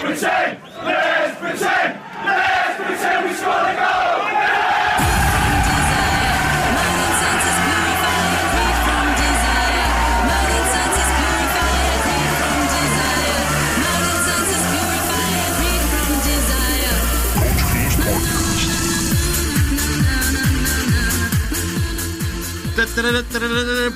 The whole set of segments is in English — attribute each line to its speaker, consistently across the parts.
Speaker 1: pretend we score the goal!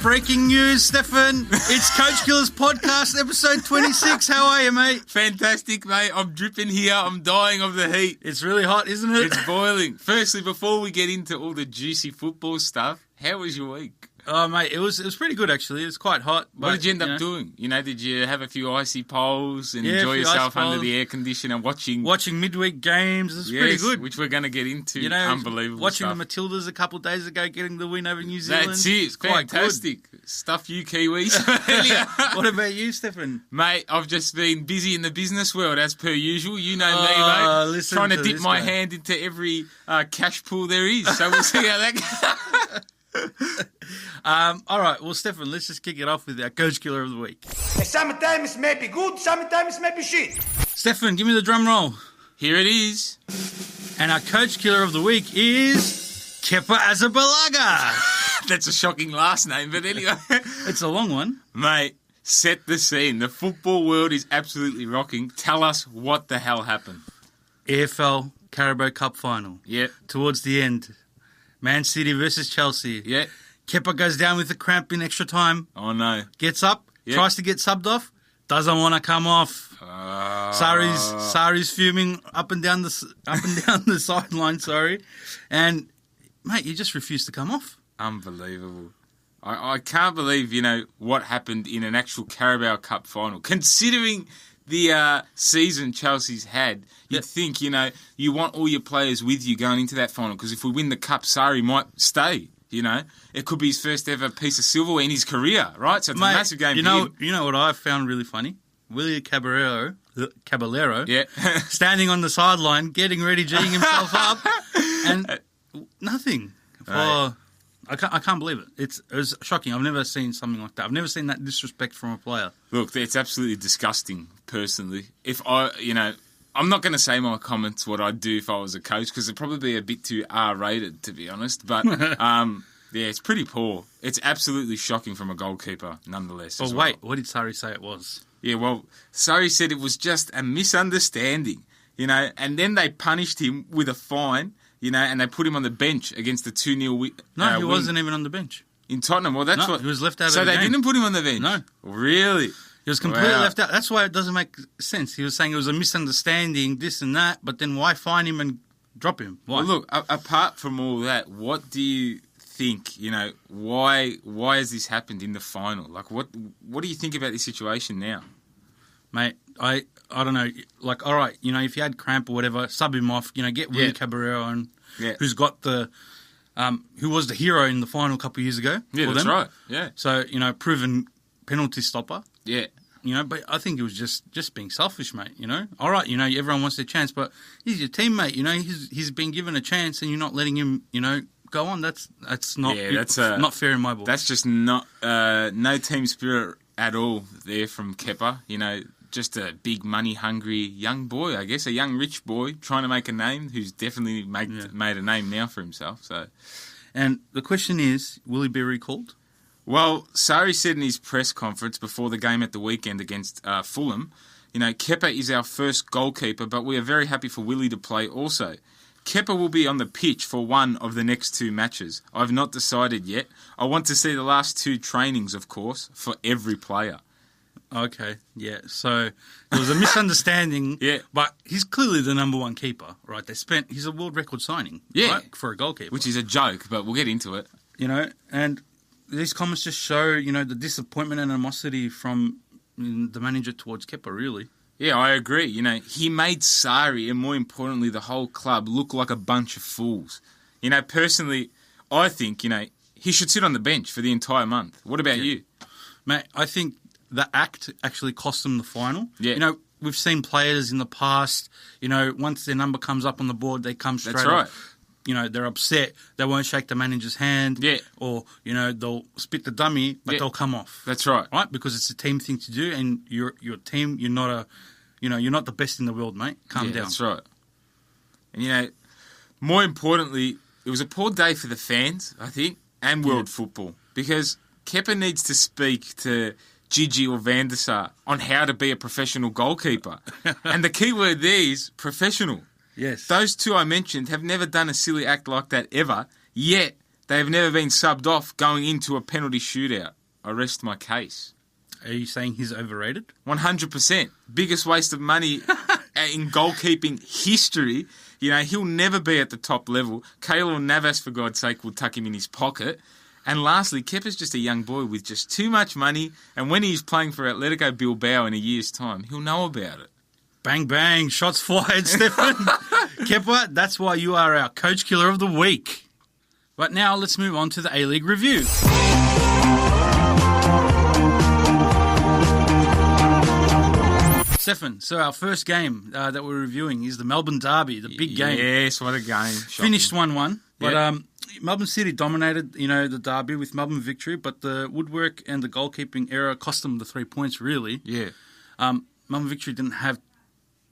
Speaker 2: Breaking news, Stefan. It's Coach Killers Podcast, episode 26. How are you, mate?
Speaker 3: Fantastic, mate. I'm dripping here. I'm dying of the heat.
Speaker 2: It's really hot, isn't it?
Speaker 3: It's boiling. Firstly, before we get into all the juicy football stuff, how was your week?
Speaker 2: Oh, mate, it was pretty good, actually. It was quite hot. But,
Speaker 3: what did you end up doing? Did you have a few icy poles and enjoy yourself under the air conditioner watching
Speaker 2: midweek games? It was pretty good.
Speaker 3: Which we're going to get into. Unbelievable
Speaker 2: watching
Speaker 3: stuff.
Speaker 2: the Matildas a couple of days ago getting the win over New Zealand.
Speaker 3: That's it. It's quite fantastic. Good. Stuff you Kiwis.
Speaker 2: What about you, Stefan?
Speaker 3: Mate, I've just been busy in the business world as per usual. You know me, mate. Trying to dip my hand into every cash pool there is. So we'll see how that goes.
Speaker 2: All right, well, Stefan, let's just kick it off with our Coach Killer of the Week.
Speaker 1: Sometimes may be good, sometimes may be shit.
Speaker 2: Stefan, give me the drum roll.
Speaker 3: Here it is.
Speaker 2: And our Coach Killer of the Week is Kepa Arrizabalaga.
Speaker 3: That's a shocking last name, but anyway.
Speaker 2: It's a long one.
Speaker 3: Mate, set the scene. The football world is absolutely rocking. Tell us what the hell happened.
Speaker 2: AFL Carabao Cup final.
Speaker 3: Yeah.
Speaker 2: Towards the end. Man City versus Chelsea.
Speaker 3: Yeah.
Speaker 2: Kepa goes down with a cramp in extra time.
Speaker 3: Oh, no.
Speaker 2: Gets up, tries to get subbed off, doesn't want to come off. Sari's fuming up and down the sideline, and mate, he just refused to come off.
Speaker 3: Unbelievable. I can't believe what happened in an actual Carabao Cup final. Considering the season Chelsea's had, you'd think you want all your players with you going into that final, because if we win the cup, Sari might stay. It could be his first ever piece of silverware in his career, right? So it's a massive game for him.
Speaker 2: You know what I found really funny? Willie Caballero, standing on the sideline, getting ready, G'ing himself up, and nothing.
Speaker 3: Right.
Speaker 2: I can't believe it. It was shocking. I've never seen something like that. I've never seen that disrespect from a player.
Speaker 3: Look, it's absolutely disgusting, personally. I'm not going to say my comments what I'd do if I was a coach, because it'd probably be a bit too R-rated, to be honest. But, it's pretty poor. It's absolutely shocking from a goalkeeper, nonetheless.
Speaker 2: Well, wait, what did Sari say it was?
Speaker 3: Yeah, well, Sari said it was just a misunderstanding, and then they punished him with a fine, and they put him on the bench against the 2-0
Speaker 2: No, he wasn't even on the bench.
Speaker 3: In Tottenham? Well, that's what...
Speaker 2: he was left out of
Speaker 3: the game. So they didn't put him on the bench?
Speaker 2: No.
Speaker 3: Really?
Speaker 2: He was completely left out. That's why it doesn't make sense. He was saying it was a misunderstanding, this and that, but then why fine him and drop him? Why?
Speaker 3: Well, look, apart from all that, what do you think, why has this happened in the final? Like, what do you think about this situation now?
Speaker 2: Mate, I don't know. Like, all right, if you had cramp or whatever, sub him off, get Willie Caballero on, who's got the... who was the hero in the final a couple of years ago.
Speaker 3: Yeah, that's right, yeah.
Speaker 2: So, proven penalty stopper.
Speaker 3: Yeah.
Speaker 2: But I think it was just being selfish, mate, All right, everyone wants their chance, but he's your teammate, he's been given a chance and you're not letting him, go on. That's not not fair in my book.
Speaker 3: That's just not no team spirit at all there from Kepa, just a big money-hungry young boy, I guess, a young rich boy trying to make a name who's definitely made a name now for himself. So,
Speaker 2: and the question is, will he be recalled?
Speaker 3: Well, Sari said in his press conference before the game at the weekend against Fulham, Kepa is our first goalkeeper, but we are very happy for Willie to play also. Kepa will be on the pitch for one of the next 2 matches. I've not decided yet. I want to see the last 2 trainings, of course, for every player.
Speaker 2: Okay, yeah. So there was a misunderstanding. But he's clearly the number 1 keeper, right? He's a world record signing, right, for a goalkeeper.
Speaker 3: Which is a joke, but we'll get into it.
Speaker 2: And these comments just show, the disappointment and animosity from the manager towards Kepa, really.
Speaker 3: Yeah, I agree. He made Sari, and more importantly, the whole club, look like a bunch of fools. Personally, I think, he should sit on the bench for the entire month. What about you?
Speaker 2: Mate, I think the act actually cost them the final.
Speaker 3: Yeah.
Speaker 2: We've seen players in the past, once their number comes up on the board, they come straight up. They're upset. They won't shake the manager's hand.
Speaker 3: Yeah.
Speaker 2: Or, they'll spit the dummy, but they'll come off.
Speaker 3: That's right.
Speaker 2: Right? Because it's a team thing to do, and you're a team. You're not you're not the best in the world, mate. Calm down.
Speaker 3: That's right. And, more importantly, it was a poor day for the fans, I think, and world football. Because Kepa needs to speak to Gigi or Van der Sar on how to be a professional goalkeeper. And the key word there is professional.
Speaker 2: Yes.
Speaker 3: Those two I mentioned have never done a silly act like that ever, yet they have never been subbed off going into a penalty shootout. I rest my case.
Speaker 2: Are you saying he's overrated?
Speaker 3: 100%. Biggest waste of money in goalkeeping history. He'll never be at the top level. Keylor Navas, for God's sake, will tuck him in his pocket. And lastly, Kepa's just a young boy with just too much money, and when he's playing for Atletico Bilbao in a year's time, he'll know about it.
Speaker 2: Bang, bang. Shots fired, Stefan. Kepa, that's why you are our coach killer of the week. But now let's move on to the A-League review. Stefan, so our first game that we're reviewing is the Melbourne Derby, the big game.
Speaker 3: Yes, what a game. Shocking.
Speaker 2: Finished 1-1. But Melbourne City dominated, the Derby with Melbourne victory, but the woodwork and the goalkeeping error cost them the 3 points, really.
Speaker 3: Yeah.
Speaker 2: Melbourne victory didn't have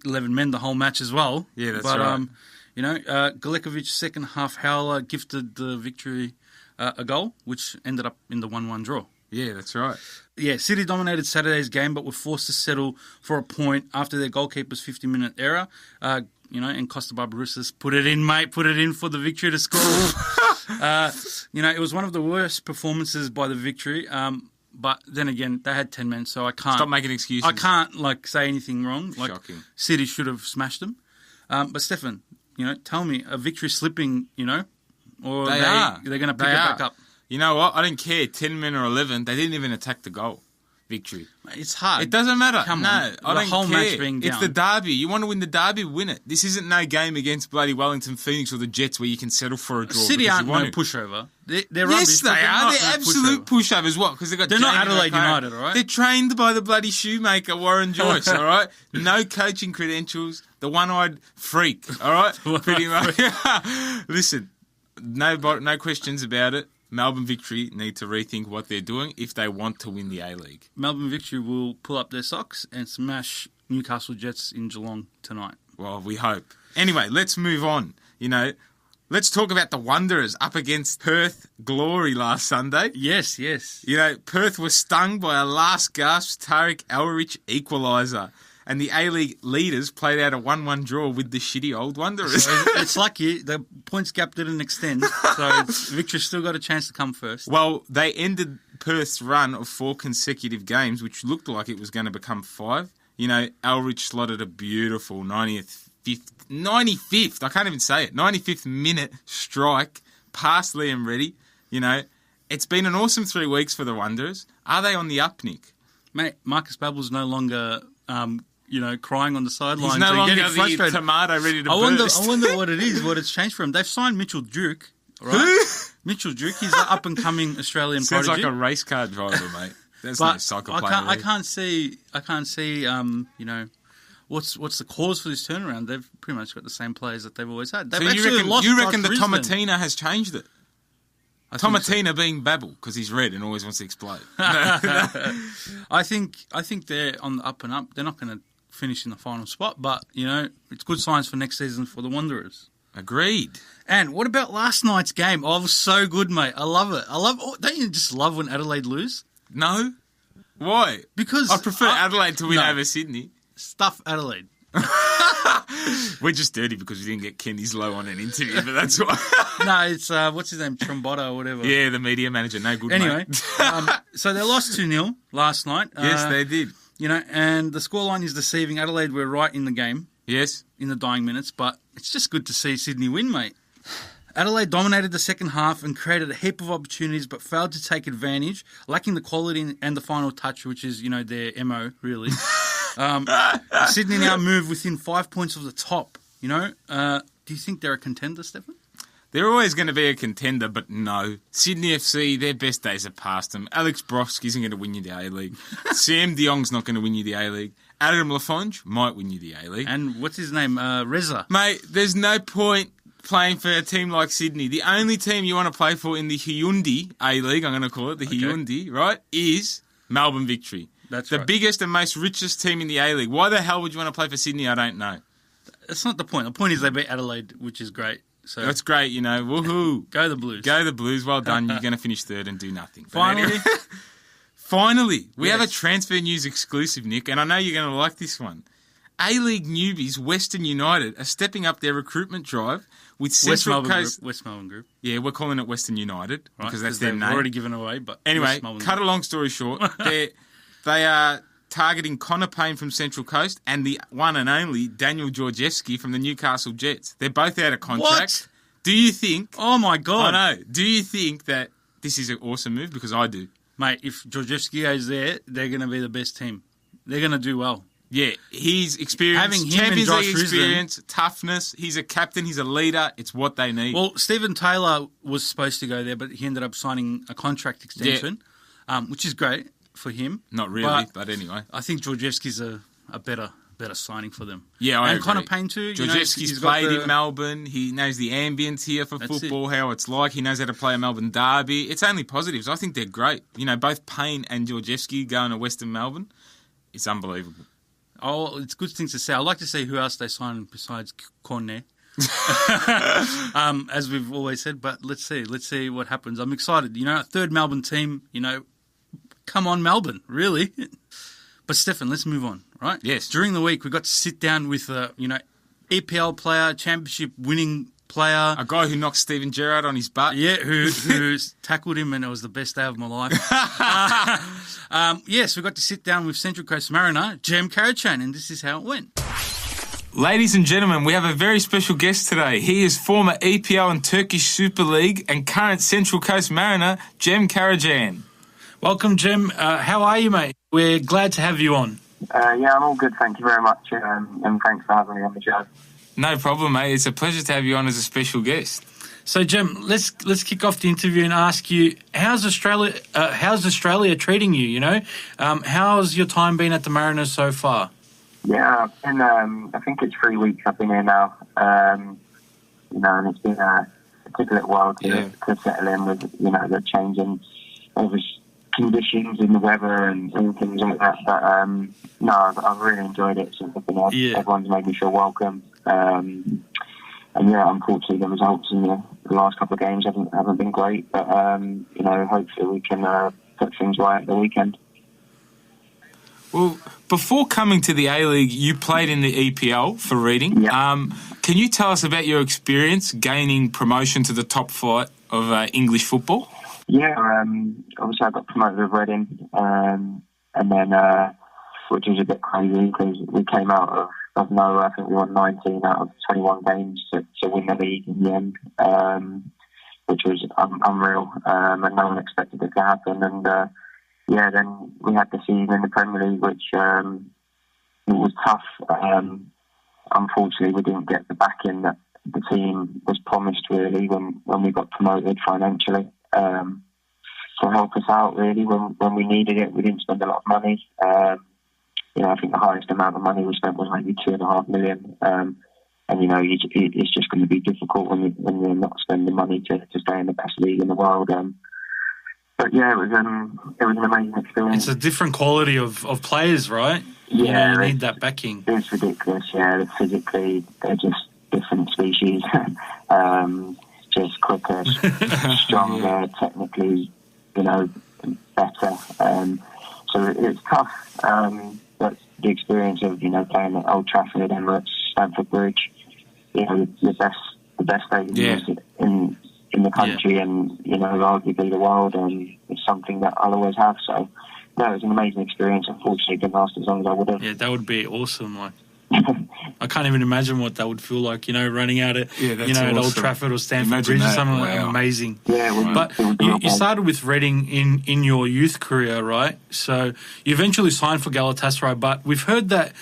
Speaker 2: 11 men the whole match as well.
Speaker 3: Yeah, that's right.
Speaker 2: Galekovic's second half howler gifted the victory a goal, which ended up in the 1-1 draw.
Speaker 3: Yeah, that's right.
Speaker 2: Yeah, City dominated Saturday's game, but were forced to settle for a point after their goalkeeper's 50-minute error. And Costa Barbarouses put it in, mate. Put it in for the victory to score. It was one of the worst performances by the victory. But then again, they had 10 men, so I can't...
Speaker 3: Stop making excuses.
Speaker 2: I can't, say anything wrong.
Speaker 3: Shocking.
Speaker 2: City should have smashed them. But, Stefan, tell me, a victory slipping, or they're going to pick it back up?
Speaker 3: You know what? I don't care. 10 men or 11, they didn't even attack the goal. Victory.
Speaker 2: It's hard.
Speaker 3: It doesn't matter.
Speaker 2: Come
Speaker 3: on.
Speaker 2: I don't
Speaker 3: the whole
Speaker 2: care.
Speaker 3: Match being down. It's the derby. You want to win the derby, win it. This isn't no game against bloody Wellington Phoenix or the Jets where you can settle for a draw.
Speaker 2: City aren't no pushover. They're
Speaker 3: yes,
Speaker 2: rubbish,
Speaker 3: they are. They're absolute pushovers. What? Because
Speaker 2: they're not Adelaide United, all right?
Speaker 3: They're trained by the bloody shoemaker Warren Joyce, all right? No coaching credentials. The one-eyed freak, all right? Pretty much. Listen, no questions about it. Melbourne Victory need to rethink what they're doing if they want to win the A-League.
Speaker 2: Melbourne Victory will pull up their socks and smash Newcastle Jets in Geelong tonight.
Speaker 3: Well, we hope. Anyway, let's move on. Let's talk about the Wanderers up against Perth Glory last Sunday.
Speaker 2: Yes.
Speaker 3: Perth was stung by a last-gasp Tariq Elrich equaliser. And the A-League leaders played out a 1-1 draw with the shitty old Wanderers.
Speaker 2: So it's lucky the points gap didn't extend, so Victory's still got a chance to come first.
Speaker 3: Well, they ended Perth's run of 4 consecutive games, which looked like it was going to become 5. Elrich slotted a beautiful 95th, I can't even say it, 95th minute strike past Liam Reddy. It's been an awesome 3 weeks for the Wanderers. Are they on the up, Nick?
Speaker 2: Mate, Marcus Babbel's no longer... crying on the sidelines.
Speaker 3: He's no longer
Speaker 2: getting
Speaker 3: the tomato ready to burst.
Speaker 2: I wonder what it is, what it's changed for him. They've signed Mitchell Duke, right?
Speaker 3: Who?
Speaker 2: Mitchell Duke, he's an up-and-coming Australian
Speaker 3: Sounds
Speaker 2: prodigy.
Speaker 3: like a race car driver, mate. That's no soccer player.
Speaker 2: I can't see, what's the cause for this turnaround? They've pretty much got the same players that they've always had. They've
Speaker 3: you reckon the Tomatina has changed it? Tomatina being Babel because he's red and always wants to explode.
Speaker 2: I think they're on the up and up. They're not going to finish in the final spot, but it's good signs for next season for the Wanderers.
Speaker 3: Agreed.
Speaker 2: And what about last night's game? Oh, it was so good, mate. I love it. Don't you just love when Adelaide lose?
Speaker 3: No. Why?
Speaker 2: Because
Speaker 3: I prefer Adelaide to win over Sydney.
Speaker 2: Stuff Adelaide.
Speaker 3: We're just dirty because we didn't get Kenny's low on an interview, but that's why.
Speaker 2: No, it's, what's his name, Trombotta or whatever.
Speaker 3: Yeah, the media manager. No good,
Speaker 2: anyway,
Speaker 3: mate.
Speaker 2: So they lost 2-0 last night.
Speaker 3: Yes, they did.
Speaker 2: And the scoreline is deceiving. Adelaide were right in the game.
Speaker 3: Yes. In
Speaker 2: the dying minutes, but it's just good to see Sydney win, mate. Adelaide dominated the second half and created a heap of opportunities but failed to take advantage, lacking the quality and the final touch, which is, their MO, really. Sydney now move within 5 points of the top, Do you think they're a contender, Stefan?
Speaker 3: They're always going to be a contender, but no. Sydney FC, their best days are past them. Alex Brosk isn't going to win you the A-League. Sam de Jong's not going to win you the A-League. Adam Lafonge might win you the A-League.
Speaker 2: And what's his name? Reza.
Speaker 3: Mate, there's no point playing for a team like Sydney. The only team you want to play for in the Hyundai A-League, I'm going to call it, the Hyundai, right, is Melbourne Victory.
Speaker 2: That's
Speaker 3: the
Speaker 2: right.
Speaker 3: biggest and most richest team in the A-League. Why the hell would you want to play for Sydney? I don't know.
Speaker 2: That's not the point. The point is they beat Adelaide, which is great. So
Speaker 3: That's great, woohoo.
Speaker 2: Go the Blues.
Speaker 3: Go the Blues. Well done. You're going to finish third and do nothing. But
Speaker 2: Finally.
Speaker 3: Finally, we have a transfer news exclusive, Nick, and I know you're going to like this one. A-League newbies, Western United, are stepping up their recruitment drive with Central Coast...
Speaker 2: West Melbourne Group.
Speaker 3: Yeah, we're calling it Western United because that's their name.
Speaker 2: Already given away, but
Speaker 3: anyway, cut a long story short, they are targeting Connor Payne from Central Coast and the one and only Daniel Georgievski from the Newcastle Jets. They're both out of contract.
Speaker 2: What?
Speaker 3: Do you think...
Speaker 2: Oh, my God.
Speaker 3: I know. Do you think that this is an awesome move? Because I do.
Speaker 2: Mate, if Georgievski goes there, they're going to be the best team. They're going to do well.
Speaker 3: Yeah, he's experienced,
Speaker 2: having him
Speaker 3: Champions
Speaker 2: and Josh
Speaker 3: League experience, toughness. He's a captain. He's a leader. It's what they need.
Speaker 2: Well, Stephen Taylor was supposed to go there, but he ended up signing a contract extension, which is great for him.
Speaker 3: Not really, but anyway.
Speaker 2: I think Georgievski's a better signing for them.
Speaker 3: Yeah, I agree.
Speaker 2: Connor Payne too.
Speaker 3: Georgievski's played in Melbourne. He knows the ambience here for football, how it's like. He knows how to play a Melbourne derby. It's only positives. I think they're great. Both Payne and Georgievski going to Western Melbourne. It's unbelievable.
Speaker 2: Oh, it's good things to say. I'd like to see who else they sign besides Cornet. As we've always said, but let's see what happens. I'm excited. A third Melbourne team, come on Melbourne, really. But Stefan, let's move on, right?
Speaker 3: Yes.
Speaker 2: During the week, we got to sit down with EPL player, championship winning player.
Speaker 3: A guy who knocked Steven Gerrard on his butt.
Speaker 2: Yeah, who tackled him, and it was the best day of my life. Yes, we got to sit down with Central Coast Mariner, Jem Karacan, and this is how it went.
Speaker 3: Ladies and gentlemen, we have a very special guest today. He is former EPL and Turkish Super League and current Central Coast Mariner, Jem Karacan.
Speaker 2: Welcome, Jem. How are you, mate? We're glad to have you on.
Speaker 4: Yeah, I'm all good, thank you very much, and thanks for having me on the show.
Speaker 3: No problem, mate. It's a pleasure to have you on as a special guest.
Speaker 2: So, Jem, let's kick off the interview and ask you, how's Australia treating you, how's your time been at the Mariners so far?
Speaker 4: Yeah, I've been, I think it's 3 weeks I've been here now, and it's been it took a little while to settle in with, the changing conditions in the weather and things like that. But no, I've really enjoyed it since I've been here. Yeah. Everyone's made me feel welcome. And yeah, unfortunately, the results in the last couple of games haven't been great. But hopefully we can put things right at the weekend.
Speaker 3: Well, before coming to the A-League, you played in the EPL for Reading.
Speaker 4: Yep.
Speaker 3: Can you tell us about your experience gaining promotion to the top flight of English football?
Speaker 4: Yeah, obviously I got promoted with Reading, and then, which was a bit crazy because we came out of nowhere. I think we won 19 out of 21 games to win the league in the end, which was unreal, and no one expected it to happen. And then we had the season in the Premier League, which it was tough. Unfortunately, we didn't get the backing that the team was promised really when we got promoted financially. To help us out really when we needed it. We didn't spend a lot of money. I think the highest amount of money we spent was maybe $2.5 million. And it's just going to be difficult when you're not spending money to stay in the best league in the world. But yeah, it was an amazing experience.
Speaker 2: It's a different quality of players, right?
Speaker 4: Yeah,
Speaker 2: you need that backing.
Speaker 4: It's ridiculous. Yeah, physically they're just different species. Just quicker, stronger, technically, better. So it's tough. But the experience of playing at Old Trafford, Emirates, Stamford Bridge, the best stadium in the country, and arguably the world, and it's something that I'll always have. So, no, it was an amazing experience. Unfortunately, it didn't last as long as I would have.
Speaker 2: Yeah, that would be awesome. I can't even imagine what that would feel like, running out at, at Old Trafford or Stamford Bridge or something like that. Amazing.
Speaker 4: Yeah,
Speaker 2: but you started with Reading in your youth career, right? So you eventually signed for Galatasaray, but we've heard that,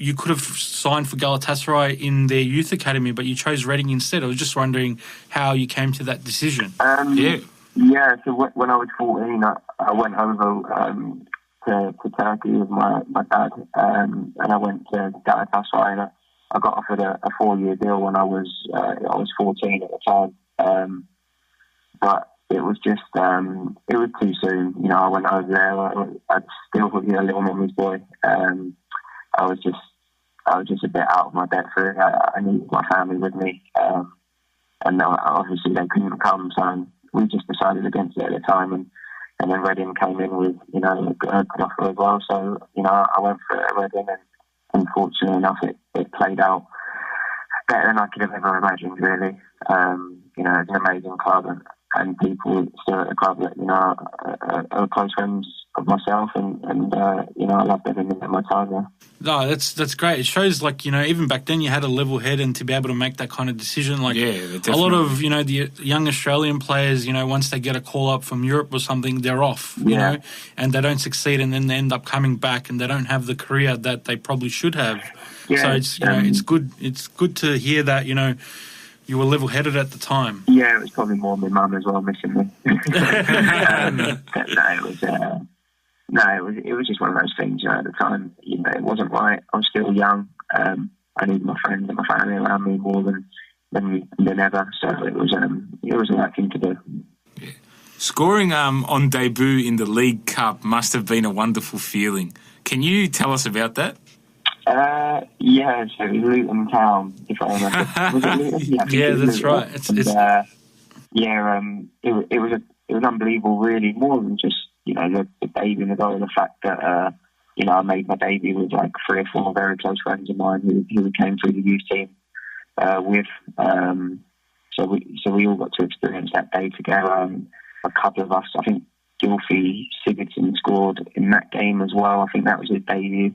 Speaker 2: you could have signed for Galatasaray in their youth academy, but you chose Reading instead. I was just wondering how you came to that decision.
Speaker 4: Yeah, so when I was 14, I went over to Turkey with my dad, and I went to Galatasaray, and I got offered a 4-year deal when I was 14 at the time. But it was just, it was too soon. You know, I went over there. I'd still, a little mama's boy. I was just a bit out of my depth. Really. I needed my family with me, and obviously they couldn't come, so we just decided against it at the time. And then Reading came in with, you know, a good offer as well. So, you know, I went for it at Reading, and unfortunately enough, it played out better than I could have ever imagined, really. You know, it's an amazing club, and people still at the club that, you know, are close friends of myself, and you know, I loved every minute of my time there.
Speaker 2: No, that's great. It shows, like, you know, even back then you had a level head, and to be able to make that kind of decision, like, a lot of, you know, the young Australian players, you know, once they get a call up from Europe or something, they're off, you know, and they don't succeed, and then they end up coming back, and they don't have the career that they probably should have.
Speaker 4: Yeah,
Speaker 2: so it's, you know, it's good to hear that, you know, you were level-headed at the time.
Speaker 4: Yeah, it was probably more my mum as well missing me. It was just one of those things. You know, at the time, you know, it wasn't right. I was still young. I needed my friends and my family around me more than ever. So it was the right thing to do.
Speaker 3: Yeah. Scoring on debut in the League Cup must have been a wonderful feeling. Can you tell us about that?
Speaker 4: Yeah, so it was Luton Town, if I remember. Was it Luton?
Speaker 2: Yeah, that's right.
Speaker 4: It was unbelievable, really. More than just, you know, the debut and the fact that you know, I made my debut with like 3 or 4 very close friends of mine who came through the youth team with. So we all got to experience that day together. A couple of us, I think Gylfi Sigurdsson scored in that game as well. I think that was his debut.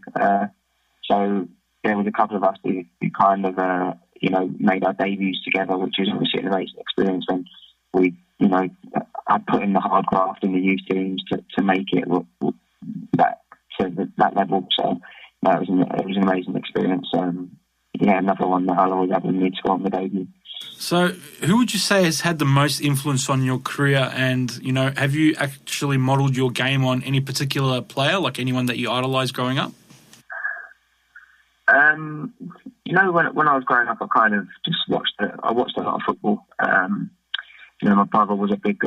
Speaker 4: So there was a couple of us who kind of, you know, made our debuts together, which is obviously an amazing experience when we, you know, I put in the hard graft in the youth teams to make it that level. So it was an amazing experience. Yeah, another one that I'll always have in me to score on the debut.
Speaker 2: So who would you say has had the most influence on your career, and, you know, have you actually modelled your game on any particular player, like anyone that you idolised growing up?
Speaker 4: You know, when I was growing up, I kind of just watched a lot of football. You know, my brother was a big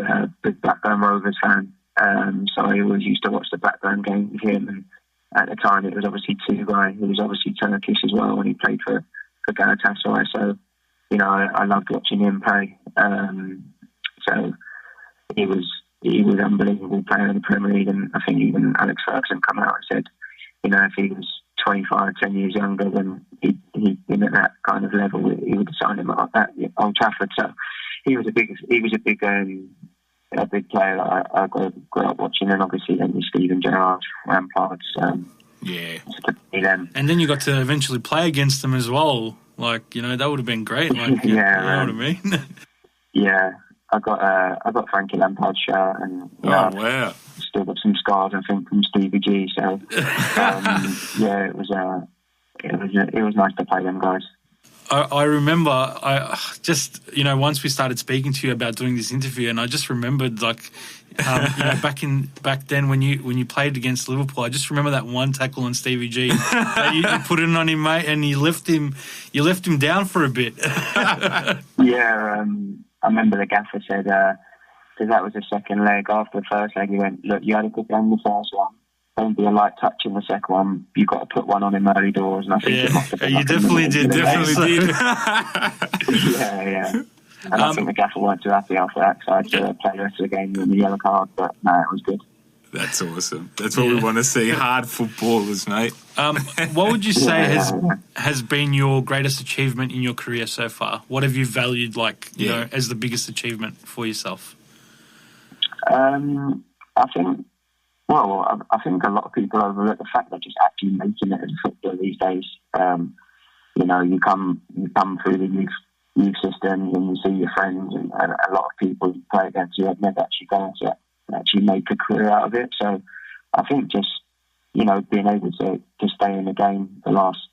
Speaker 4: Blackburn Rovers fan, so I always used to watch the Blackburn game with him. And at the time, it was obviously Tugay, who was obviously Turkish as well, and he played for Galatasaray. So, you know, I loved watching him play. So he was an unbelievable player in the Premier League, and I think even Alex Ferguson come out and said, you know, if he was 25, 10 years younger, then he'd been at that kind of level, he would have signed him at Old Trafford. So he was a big player that I grew up watching, and obviously then Steven Gerrard, Lampard.
Speaker 2: Yeah. And then you got to eventually play against them as well. Like, you know, that would have been great. Like, you know what I mean?
Speaker 4: Yeah. I got Frankie Lampard's shirt, and
Speaker 3: wow.
Speaker 4: Still got some scars, I think, from Stevie G. So yeah, it was nice to play them guys.
Speaker 2: I remember, I just, you know, once we started speaking to you about doing this interview, and I just remembered, like, you know, back then when you played against Liverpool, I just remember that one tackle on Stevie G. You put it on him, mate, and you left him down for a bit.
Speaker 4: Yeah, I remember the gaffer said, because that was the second leg. After the first leg, he went, "Look, you had a good game the first one. Don't be a light touch in the second one. You've got to put one on in early doors." And I think it must have been.
Speaker 2: You definitely did.
Speaker 4: Yeah. And I think the gaffer weren't too happy after that, so I had to play the rest of the game with the yellow card. But no, it was good.
Speaker 3: That's awesome. That's what we want to see. Hard footballers, mate.
Speaker 2: What would you say has been your greatest achievement in your career so far? What have you valued, like, you know, as the biggest achievement for yourself?
Speaker 4: I think a lot of people overlook the fact that just actually making it as a footballer these days. You know, you come through the youth systems and you see your friends, and a lot of people you play against, you have never actually gone to actually make a career out of it. So I think just, you know, being able to stay in the game the last,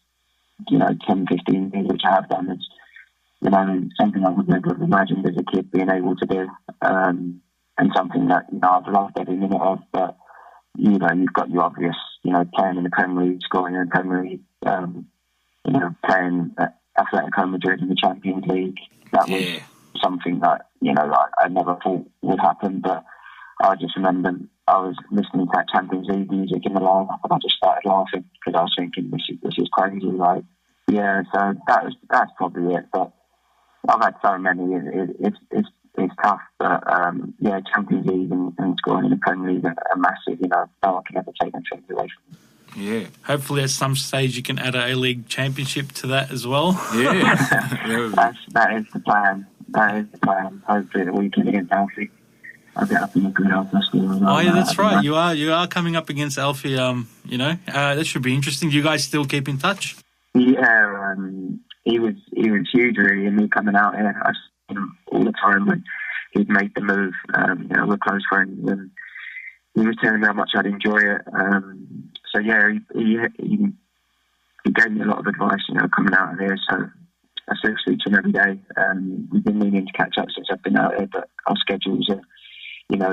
Speaker 4: you know, 10, 15 years, which I have done, is, you know, something I would never have imagined as a kid being able to do, and something that, you know, I've loved every minute of. But, you know, you've got your obvious, you know, playing in the Premier League, scoring in the Premier League, you know, playing at Atletico Madrid in the Champions League. That was something that, I never thought would happen. But I just remember I was listening to that Champions League music in the lineup, and I just started laughing because I was thinking, this is crazy. Like, yeah, so that's probably it. But I've had so many. It's tough, but Champions League and scoring in the Premier League are massive. No one can ever take them things away from them.
Speaker 3: Yeah.
Speaker 5: Hopefully at some stage you can add a A-League championship to that as well.
Speaker 3: Yeah.
Speaker 4: that is the plan. Hopefully the weekend against Alfie, I'll get up in a good Alpha school as well.
Speaker 5: Oh yeah, that's right. You are coming up against Alfie. That should be interesting. Do you guys still keep in touch?
Speaker 4: Yeah, he was huge really, and me coming out here, I see him all the time when he'd made the move. We're close friends, and he was telling me how much I'd enjoy it. So yeah, he gave me a lot of advice, coming out of here. So I still speak to him every day. We've been meaning to catch up since I've been out here, but our schedules are,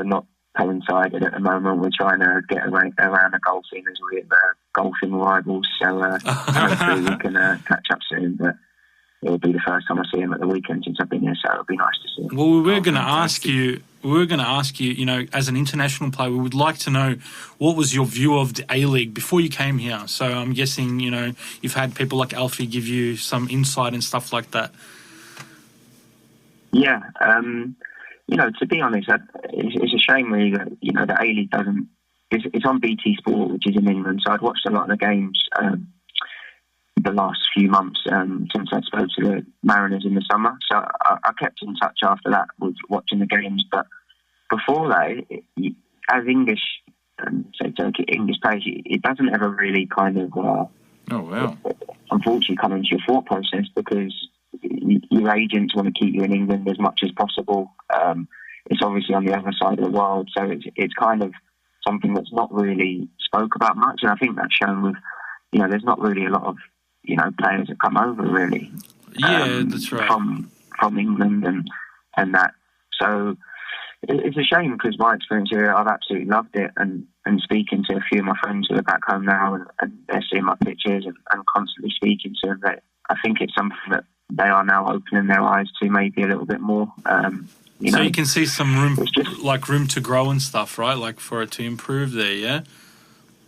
Speaker 4: not coincided at the moment. We're trying to get around the golfing as we're golfing rivals. So hopefully we can catch up soon. But it'll be the first time I see him at the weekend since I've been here, so it'll be nice to see him.
Speaker 5: Well, we were going to ask you, as an international player, we would like to know what was your view of the A-League before you came here. So I'm guessing, you've had people like Alfie give you some insight and stuff like that.
Speaker 4: Yeah, to be honest, it's a shame really that, the A-League doesn't... It's on BT Sport, which is in England, so I'd watched a lot of the games the last few months since I spoke to the Mariners in the summer. So I kept in touch after that with watching the games. But before that, as English players, it doesn't ever really kind of... unfortunately come into your thought process because your agents want to keep you in England as much as possible. It's obviously on the other side of the world, so it's kind of something that's not really spoke about much. And I think that's shown with, there's not really a lot of, players that come over really.
Speaker 5: Yeah, that's right.
Speaker 4: From England and that. So it's a shame because my experience here, I've absolutely loved it. And speaking to a few of my friends who are back home now and they're seeing my pictures and constantly speaking to them, I think it's something that they are now opening their eyes to maybe a little bit more.
Speaker 5: So you can see some room to grow and stuff, right? Like for it to improve there, yeah?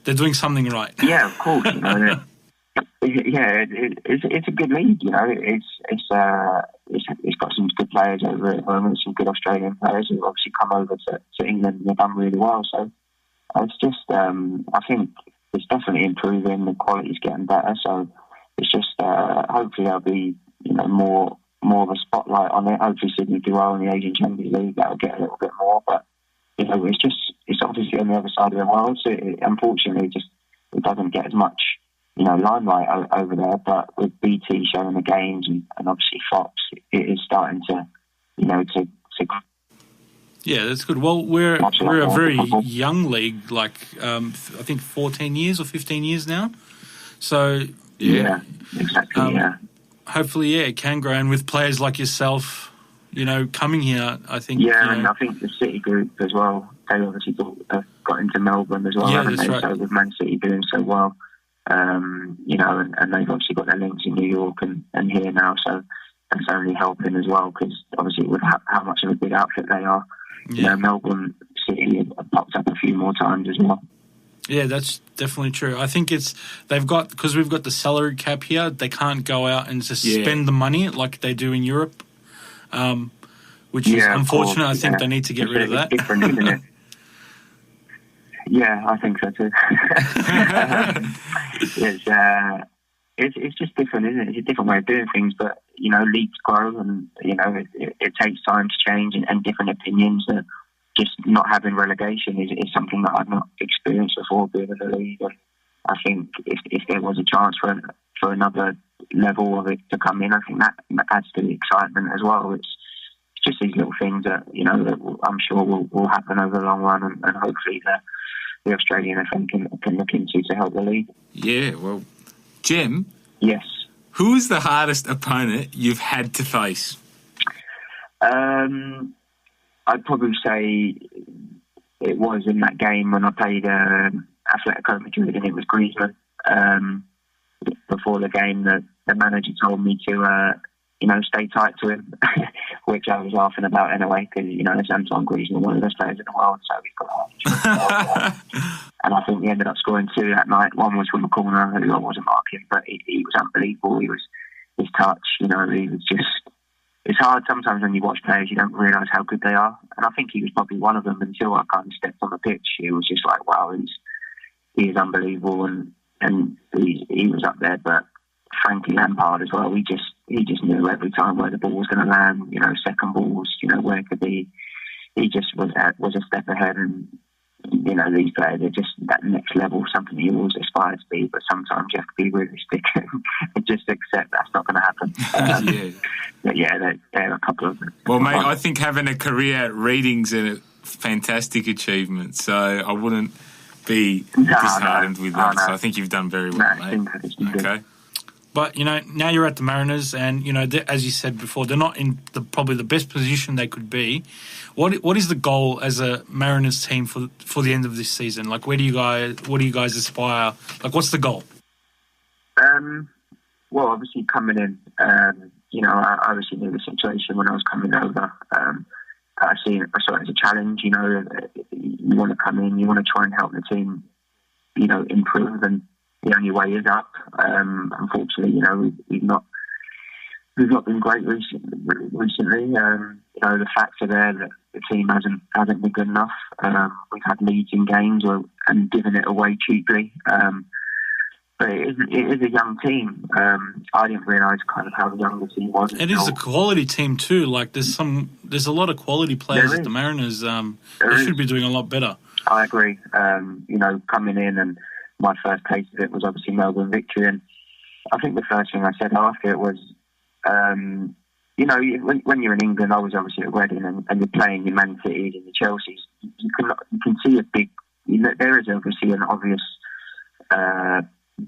Speaker 5: They're doing something right.
Speaker 4: Yeah, of course. It's a good league. It's got some good players over it. Some good Australian players who obviously come over to England and have done really well. So it's just, I think it's definitely improving. The quality's getting better. So it's just, hopefully there'll be, more of a spotlight on it. Hopefully Sydney do well in the Asian Champions League. That'll get a little bit more. But it's obviously on the other side of the world. So unfortunately, it doesn't get as much, limelight over there. But with BT showing the games and obviously Fox, it is starting to, to.
Speaker 5: Yeah, that's good. Well, we're a very young league, like I think 14 years or 15 years now. So
Speaker 4: yeah, exactly.
Speaker 5: Hopefully, it can grow, and with players like yourself, coming here, I think.
Speaker 4: Yeah, and I think the City group as well. They obviously got into Melbourne as well, haven't they? Right. So with Man City doing so well, and they've obviously got their links in New York and here now, so that's only helping as well because obviously with how much of a big outfit they are.
Speaker 5: Yeah.
Speaker 4: Melbourne City have popped up a few more times as well.
Speaker 5: Yeah, that's definitely true. I think because we've got the salary cap here, they can't go out and just spend the money like they do in Europe, which is unfortunate. I think they need to get rid of that.
Speaker 4: It's different, isn't it? Yeah, I think so too. It's just different, isn't it? It's a different way of doing things, but leagues grow, and it takes time to change, and different opinions. Just not having relegation is something that I've not experienced before being in the league. And I think if there was a chance for another level of it to come in, I think that adds to the excitement as well. It's just these little things that that I'm sure will happen over the long run, and hopefully the Australian FM can look into to help the league.
Speaker 3: Yeah, well, Jem.
Speaker 4: Yes.
Speaker 3: Who is the hardest opponent you've had to face?
Speaker 4: I'd probably say it was in that game when I played Atletico Madrid, and it was Griezmann. Before the game, the manager told me to, stay tight to him, which I was laughing about anyway, because, you know, Antoine Griezmann, one of the best players in the world, so he's got and I think he ended up scoring 2 that night. One was from a corner, who I wasn't marking, but he was unbelievable. His touch, you know, he was just... It's hard sometimes when you watch players, you don't realise how good they are. And I think he was probably one of them until I kind of stepped on the pitch. It was just like, wow, he is unbelievable, and he was up there. But Frankie Lampard as well, he just knew every time where the ball was going to land, you know, second balls, you know, where it could be. He just was a step ahead, and, you know, these players are just that next level, something you always aspire to be, but sometimes you have to be realistic and just accept that's not going to happen. But yeah, they're a couple of them.
Speaker 3: Well, mate, I think having a career at Reading's a fantastic achievement, so I wouldn't be disheartened with that. So I think you've done very well, mate. Okay.
Speaker 5: But, you know, now you're at the Mariners, and, you know, as you said before, they're not in probably the best position they could be. What is the goal as a Mariners team for the end of this season? Like, what do you guys aspire? Like, what's the goal?
Speaker 4: Well, obviously coming in, you know, I obviously knew the situation when I was coming over. I saw it as a challenge. You know, you want to come in, you want to try and help the team, you know, improve, and the only way is up. Unfortunately, you know, we've not been great recently. You know, the facts are there that the team hasn't been good enough. We've had leads in games and given it away cheaply. But it is a young team. I didn't realise kind of how young the team was.
Speaker 5: It is a quality team too. Like there's a lot of quality players at the Mariners. They should be doing a lot better.
Speaker 4: I agree. You know, coming in, and my first taste of it was obviously Melbourne victory, and I think the first thing I said after it was, you know, when you're in England, I was obviously at Reading, and you're playing your Man Cities and the Chelseas. You can see a big. You know, there is obviously an obvious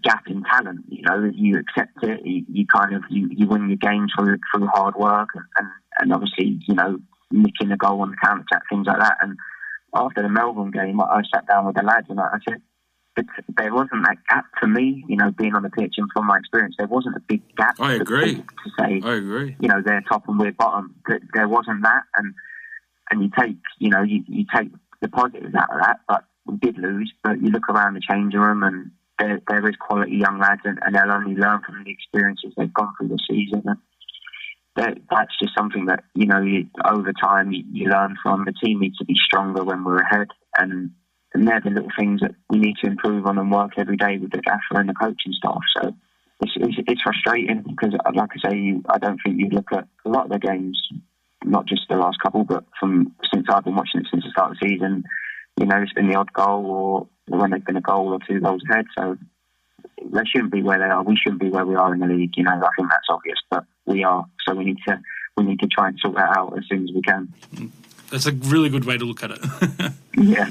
Speaker 4: gap in talent. You know, you accept it. You kind of you win your games through hard work, and obviously, you know, nicking a goal on the counter attack, things like that. And after the Melbourne game, I sat down with the lads and I said, there wasn't that gap for me, you know, being on the pitch, and from my experience, there wasn't a big gap.
Speaker 3: I agree.
Speaker 4: To say,
Speaker 3: I agree.
Speaker 4: You know, they're top and we're bottom. There wasn't that, and you take, you know, you take the positives out of that. But we did lose. But you look around the changing room, and there is quality young lads, and they'll only learn from the experiences they've gone through the season. And that's just something that, you know, over time you learn from. The team needs to be stronger when we're ahead, and they're the little things that we need to improve on and work every day with the gaffer and the coaching staff. So it's frustrating because, like I say, I don't think you look at a lot of the games, not just the last couple, but since I've been watching it since the start of the season, you know, it's been the odd goal or when they've been a goal or 2 goals ahead. So they shouldn't be where they are. We shouldn't be where we are in the league. You know, I think that's obvious, but we are. So we need to try and sort that out as soon as we can.
Speaker 5: That's a really good way to look at it.
Speaker 4: Yeah.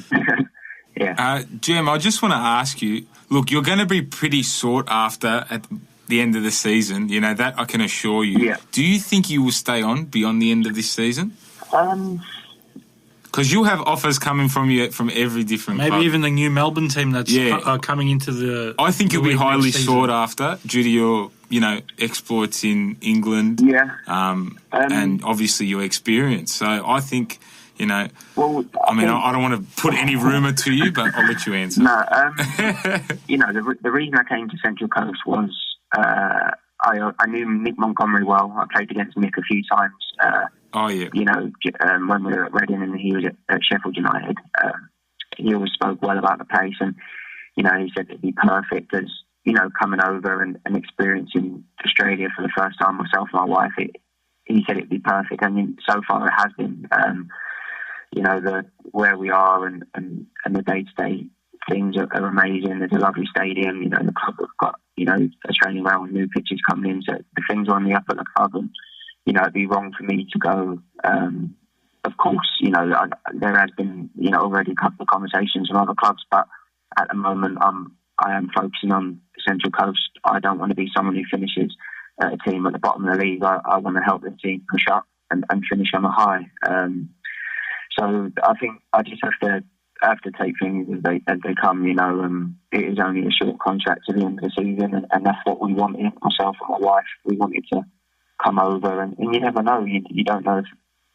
Speaker 4: Yeah.
Speaker 3: Jim, I just want to ask you, look, you're going to be pretty sought after at the end of the season. You know, that I can assure you.
Speaker 4: Yeah.
Speaker 3: Do you think you will stay on beyond the end of this season? Because you'll have offers coming from you from every different
Speaker 5: Maybe
Speaker 3: club.
Speaker 5: even the new Melbourne team that's coming into the...
Speaker 3: I think you'll be highly sought after due to your, you know, exploits in England.
Speaker 4: Yeah.
Speaker 3: And obviously your experience. So I think... You know,
Speaker 4: well,
Speaker 3: I don't want to put any rumour to you, but I'll let you answer.
Speaker 4: No, you know, the reason I came to Central Coast was I knew Mick Montgomery well. I played against Mick a few times. You know, when we were at Reading and he was at Sheffield United. He always spoke well about the place, and, you know, he said it'd be perfect as, you know, coming over and experiencing Australia for the first time, myself and my wife. He said it'd be perfect. I mean, so far it has been. You know, where we are and the day-to-day things are amazing. There's a lovely stadium. You know, the club have got, you know, Australian round new pitches coming in. So the things are on the up at the club, and, you know, it'd be wrong for me to go. Of course, you know, there has been, you know, already a couple of conversations with other clubs, but at the moment I am focusing on Central Coast. I don't want to be someone who finishes a team at the bottom of the league. I want to help the team push up and finish on a high. So I think I just have to take things as they come. You know, it is only a short contract to the end of the season, and that's what we wanted. Myself and my wife, we wanted to come over, and you never know. You don't know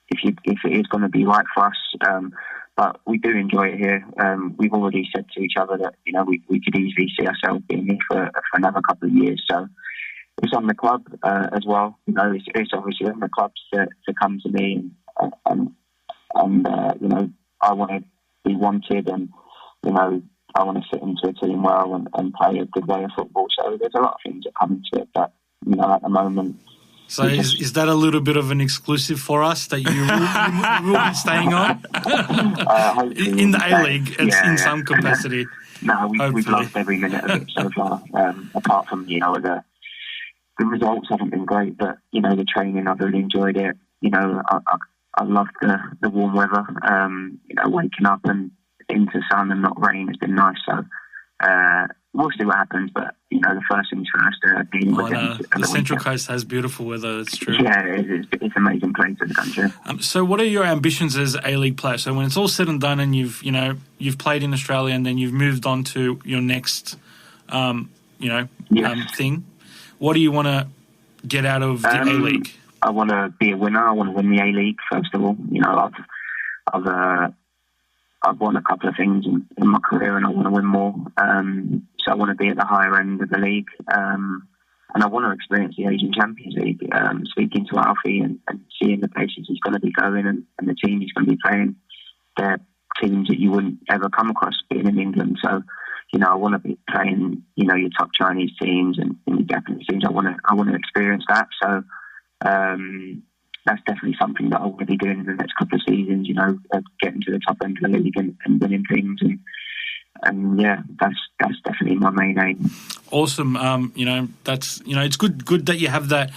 Speaker 4: if it is going to be right for us. But we do enjoy it here. We've already said to each other that we could easily see ourselves being here for another couple of years. So it's on the club as well. It's obviously on the clubs to come to me, and I want to be wanted, and I want to fit into a team well and play a good way of football. So there's a lot of things that come into it, but at the moment.
Speaker 5: So is that a little bit of an exclusive for us that you will be staying on in the A-League in some capacity?
Speaker 4: No, we've loved every minute of it so far. Apart from the results haven't been great, but the training, I've really enjoyed it. I loved the warm weather. Waking up and into sun and not rain has been nice. So we'll see what happens, but the first things first. Dealing with
Speaker 5: the Central Coast has beautiful weather. It's true.
Speaker 4: Yeah, it's an amazing place in the country.
Speaker 5: So, what are your ambitions as A-League player? So, when it's all said and done, and you've played in Australia, and then you've moved on to your next, thing. What do you want to get out of the A-League?
Speaker 4: I want to be a winner. I want to win the A-League first of all. I've won a couple of things in my career, and I want to win more. So I want to be at the higher end of the league, and I want to experience the Asian Champions League. Speaking to Alfie and seeing the places he's going to be going and the team he's going to be playing, they're teams that you wouldn't ever come across being in England. So, I want to be playing, your top Chinese teams and your Japanese teams. I want to experience that. So. That's definitely something that I want to be doing in the next couple of seasons, getting to the top end of the league and winning things. And yeah, that's definitely my main aim.
Speaker 5: Awesome. That's, it's good that you have that,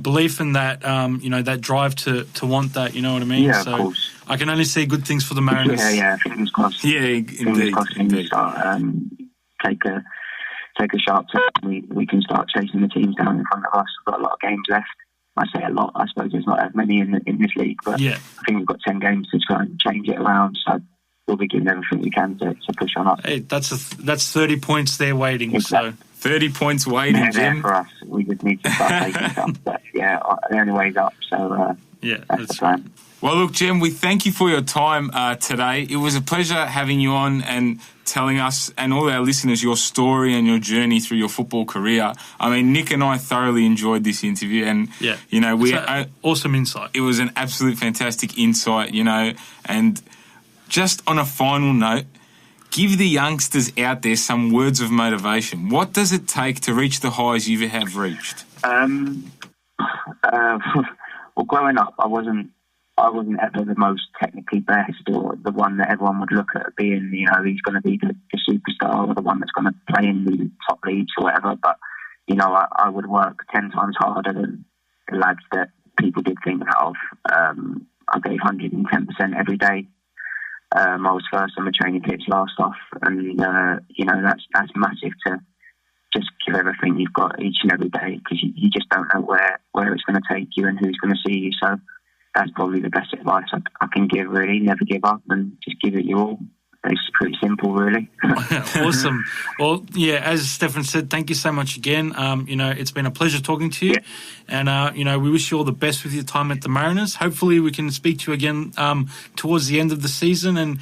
Speaker 5: belief in that, that drive to want that, you know what I mean?
Speaker 4: Yeah,
Speaker 5: so
Speaker 4: of course.
Speaker 5: I can only see good things for the Mariners.
Speaker 4: Yeah, fingers crossed.
Speaker 3: Yeah,
Speaker 4: fingers crossed when we start, take a sharp turn. We can start chasing the teams down in front of us. We've got a lot of games left. I say a lot. I suppose there's not as many in this league, but I think we've got 10 games to try and change it around. So we'll be doing everything we can to push on up.
Speaker 5: Hey, that's 30 points there waiting.
Speaker 4: Exactly.
Speaker 5: So
Speaker 3: 30 points waiting, Jim.
Speaker 4: For us, we just need to start taking some. But yeah, the only way's up. So that's the plan.
Speaker 3: Well, look, Jim, we thank you for your time today. It was a pleasure having you on and telling us and all our listeners your story and your journey through your football career. I mean, Nick and I thoroughly enjoyed this interview, and
Speaker 5: awesome insight.
Speaker 3: It was an absolute fantastic insight, and just on a final note, give the youngsters out there some words of motivation. What does it take to reach the highs you have reached?
Speaker 4: Well, growing up, I wasn't ever the most technically best or the one that everyone would look at being, he's going to be the superstar or the one that's going to play in the top leagues or whatever. But, I would work 10 times harder than the lads that people did think that of. I gave 110% every day. I was first on the training pitch, last off. And, that's massive to just give everything you've got each and every day, because you just don't know where it's going to take you and who's going to see you. So, that's probably the best advice I can give, really. Never give up and just give it your all. It's pretty simple, really.
Speaker 5: Awesome. Well, yeah, as Stefan said, thank you so much again. It's been a pleasure talking to you. Yeah. And, we wish you all the best with your time at the Mariners. Hopefully we can speak to you again towards the end of the season, and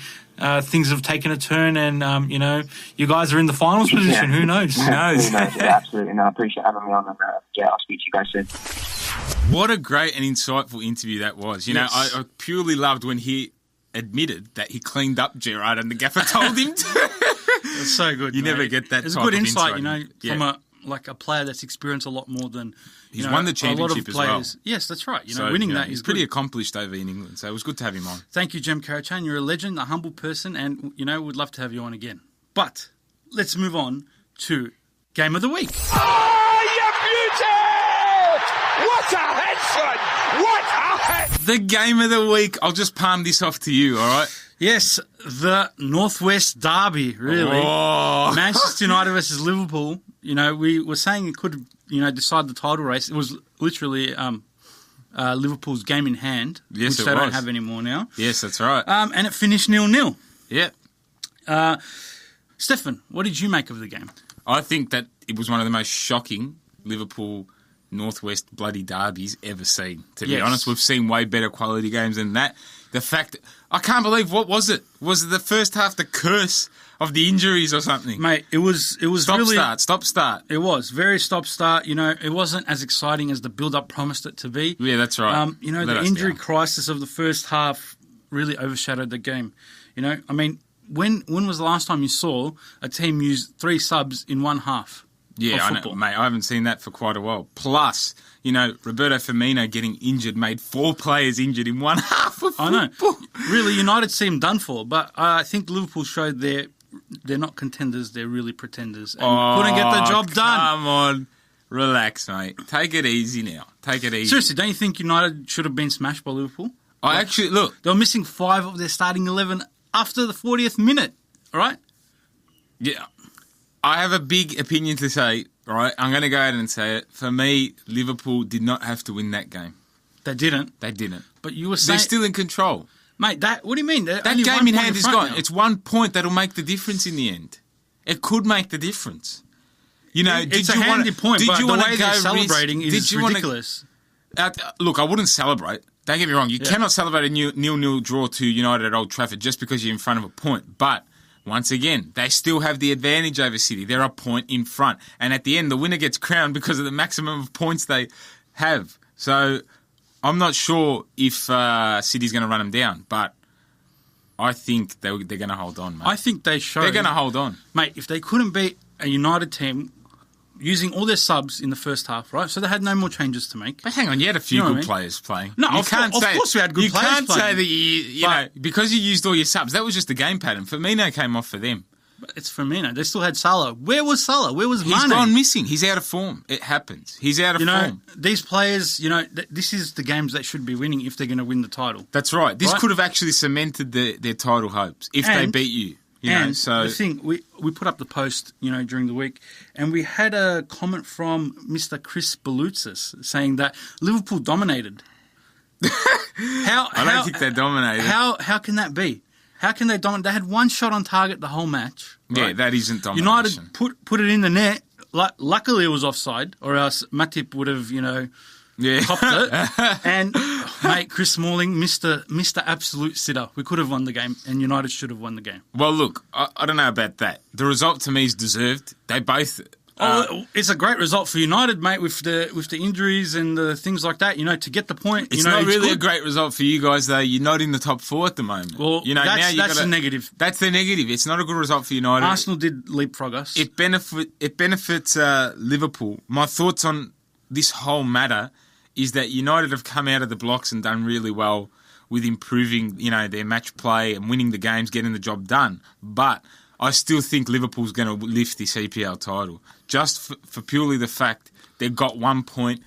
Speaker 5: things have taken a turn, and, you guys are in the finals position. Who knows?
Speaker 3: Who knows?
Speaker 4: Yeah, absolutely. No, I appreciate having me on, and I'll speak to you guys soon.
Speaker 3: What a great and insightful interview that was. I purely loved when he admitted that he cleaned up Gerard and the gaffer told him to.
Speaker 2: It's so good.
Speaker 3: You never get that
Speaker 2: it's
Speaker 3: type
Speaker 2: a good
Speaker 3: of
Speaker 2: insight, from a player that's experienced a lot more than
Speaker 3: he's won the championship as well.
Speaker 2: Yes, that's right. Winning that is
Speaker 3: he's pretty accomplished over in England, so it was good to have him on.
Speaker 2: Thank you, Jem Karacan. You're a legend, a humble person, and we'd love to have you on again. But let's move on to Game of the Week.
Speaker 1: What a headshot! What a head!
Speaker 3: The Game of the Week. I'll just palm this off to you, all right?
Speaker 2: Yes, the Northwest Derby, really.
Speaker 3: Oh.
Speaker 2: Manchester United versus Liverpool. We were saying it could, decide the title race. It was literally Liverpool's game in hand,
Speaker 3: yes,
Speaker 2: which they don't have anymore now.
Speaker 3: Yes, that's right.
Speaker 2: And it finished 0-0.
Speaker 3: Yeah.
Speaker 2: Stefan, what did you make of the game?
Speaker 3: I think that it was one of the most shocking Liverpool Northwest bloody derbies ever seen. To be honest, we've seen way better quality games than that. The fact, I can't believe, what was it? Was it the first half the curse of the injuries or something?
Speaker 2: Mate, it was really...
Speaker 3: Stop, start.
Speaker 2: It was very stop-start. You know, it wasn't as exciting as the build-up promised it to be.
Speaker 3: Yeah, that's right.
Speaker 2: You know, the injury crisis of the first half really overshadowed the game. You know, I mean, when was the last time you saw a team use 3 subs in one half?
Speaker 3: Yeah, I know, mate. I haven't seen that for quite a while. Plus, you know, Roberto Firmino getting injured made 4 players injured in one half of football.
Speaker 2: I know. Really, United seemed done for, but I think Liverpool showed they're not contenders, they're really pretenders. And couldn't get the job done.
Speaker 3: Come on. Relax, mate. Take it easy now. Take it easy.
Speaker 2: Seriously, don't you think United should have been smashed by Liverpool?
Speaker 3: Actually, look.
Speaker 2: They were missing 5 of their starting 11 after the 40th minute, all right?
Speaker 3: Yeah. I have a big opinion to say, right? I'm going to go ahead and say it. For me, Liverpool did not have to win that game.
Speaker 2: They didn't.
Speaker 3: They didn't.
Speaker 2: But you were saying...
Speaker 3: They're still in control.
Speaker 2: Mate, what do you mean?
Speaker 3: That game in hand is gone. Now. It's 1 point that'll make the difference in the end. It could make the difference. You know,
Speaker 2: it's a handy point, but the way they're celebrating is ridiculous.
Speaker 3: Look, I wouldn't celebrate. Don't get me wrong. You cannot celebrate a 0-0 draw to United at Old Trafford just because you're in front of a point. But... once again, they still have the advantage over City. They're a point in front. And at the end, the winner gets crowned because of the maximum of points they have. So I'm not sure if City's going to run them down, but I think they're going to hold on, mate.
Speaker 2: I think they showed...
Speaker 3: they're going to hold on.
Speaker 2: Mate, if they couldn't beat a United team using all their subs in the first half, right? So they had no more changes to make.
Speaker 3: But hang on, you had a few good players playing.
Speaker 2: No, of course we had good players playing.
Speaker 3: You can't say that you know, because you used all your subs. That was just the game pattern. Firmino came off for them.
Speaker 2: But it's Firmino. They still had Salah. Where was Salah? Where was Mane?
Speaker 3: He's gone missing. He's out of form. It happens. He's out of form.
Speaker 2: These players, this is the games they should be winning if they're going to win the title.
Speaker 3: That's right. This could have actually cemented their title hopes if they beat you.
Speaker 2: The thing, we put up the post, during the week, and we had a comment from Mr. Chris Belutzis saying that Liverpool dominated.
Speaker 3: I don't think they dominated.
Speaker 2: How can that be? How can they dominate? They had one shot on target the whole match. Right?
Speaker 3: Yeah, that isn't domination.
Speaker 2: United put it in the net. Luckily, it was offside, or else Matip would have, copped it. And, mate, Chris Smalling, Mr. Absolute Sitter. We could have won the game, and United should have won the game.
Speaker 3: Well, look, I don't know about that. The result to me is deserved. They both...
Speaker 2: it's a great result for United, mate, with the injuries and the things like that. To get the point.
Speaker 3: It's not really a great result for you guys, though. You're not in the top 4 at the moment.
Speaker 2: Well, that's the negative.
Speaker 3: That's the negative. It's not a good result for United.
Speaker 2: Arsenal did leapfrog us.
Speaker 3: It benefits Liverpool. My thoughts on this whole matter is that United have come out of the blocks and done really well with improving, their match play and winning the games, getting the job done. But I still think Liverpool's going to lift this EPL title just for purely the fact they've got 1 point.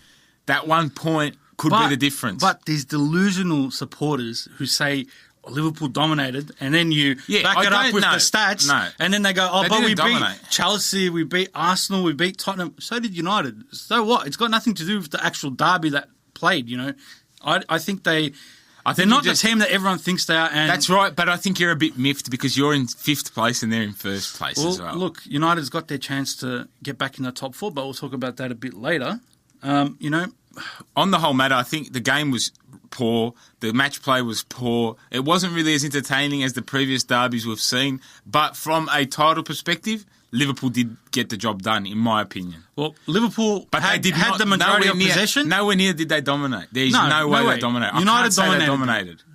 Speaker 3: That 1 point could be the difference.
Speaker 2: But these delusional supporters who say Liverpool dominated, and then you back it up with the stats, and then they go, but we beat Chelsea, we beat Arsenal, we beat Tottenham. So did United. So what? It's got nothing to do with the actual derby that played, I think they're not the team that everyone thinks they are. And
Speaker 3: that's right, but I think you're a bit miffed because you're in 5th place and they're in 1st place as well.
Speaker 2: Look, United's got their chance to get back in the top 4, but we'll talk about that a bit later.
Speaker 3: On the whole matter, I think the game was poor. The match play was poor. It wasn't really as entertaining as the previous derbies we've seen. But from a title perspective, Liverpool did get the job done, in my opinion.
Speaker 2: Well, Liverpool had the majority of possession.
Speaker 3: Nowhere near did they dominate. There's no way they dominated.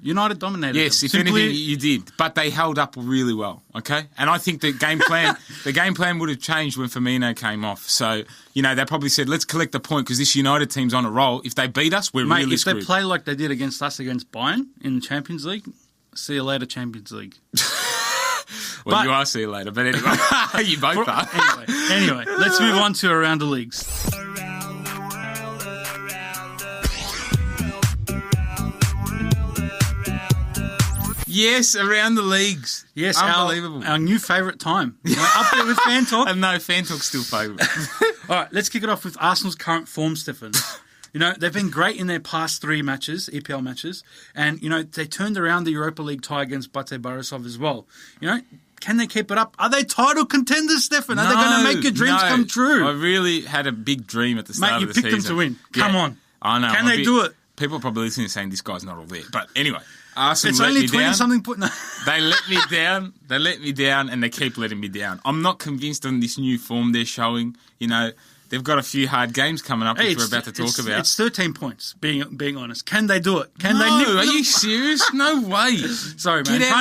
Speaker 2: United dominated.
Speaker 3: Yes, if anything, you did. But they held up really well, okay? And I think the game plan would have changed when Firmino came off. So, they probably said, let's collect the point because this United team's on a roll. If they beat us, we're really screwed.
Speaker 2: If they play like they did against us against Bayern in the Champions League, see you later, Champions League.
Speaker 3: Well, you are, see you later. But anyway, you both are.
Speaker 2: Anyway, let's move on to Around the Leagues.
Speaker 3: Yes, Around the Leagues.
Speaker 2: Yes,
Speaker 3: unbelievable.
Speaker 2: Our new favourite time. Up there with Fan Talk.
Speaker 3: And no, Fan Talk's still favourite.
Speaker 2: All right, let's kick it off with Arsenal's current form, Stefan. They've been great in their past 3 matches, EPL matches, and, they turned around the Europa League tie against Bate Borisov as well. Can they keep it up? Are they title contenders, Stefan? Are they going to make your dreams come true?
Speaker 3: I really had a big dream at the start of the season.
Speaker 2: Mate, you picked them to win. Come on.
Speaker 3: I know.
Speaker 2: Can they do it?
Speaker 3: People are probably listening and saying this guy's not all there. But anyway, Arsenal
Speaker 2: it's
Speaker 3: let
Speaker 2: only
Speaker 3: me
Speaker 2: 20-something
Speaker 3: down. They let me down. They let me down, and they keep letting me down. I'm not convinced on this new form they're showing. You know, they've got a few hard games coming up, which we're about to talk about.
Speaker 2: It's 13 points, being honest. Can they do it? Can they
Speaker 3: nip
Speaker 2: them?
Speaker 3: Are you serious? No way.
Speaker 2: Sorry, man.
Speaker 3: Get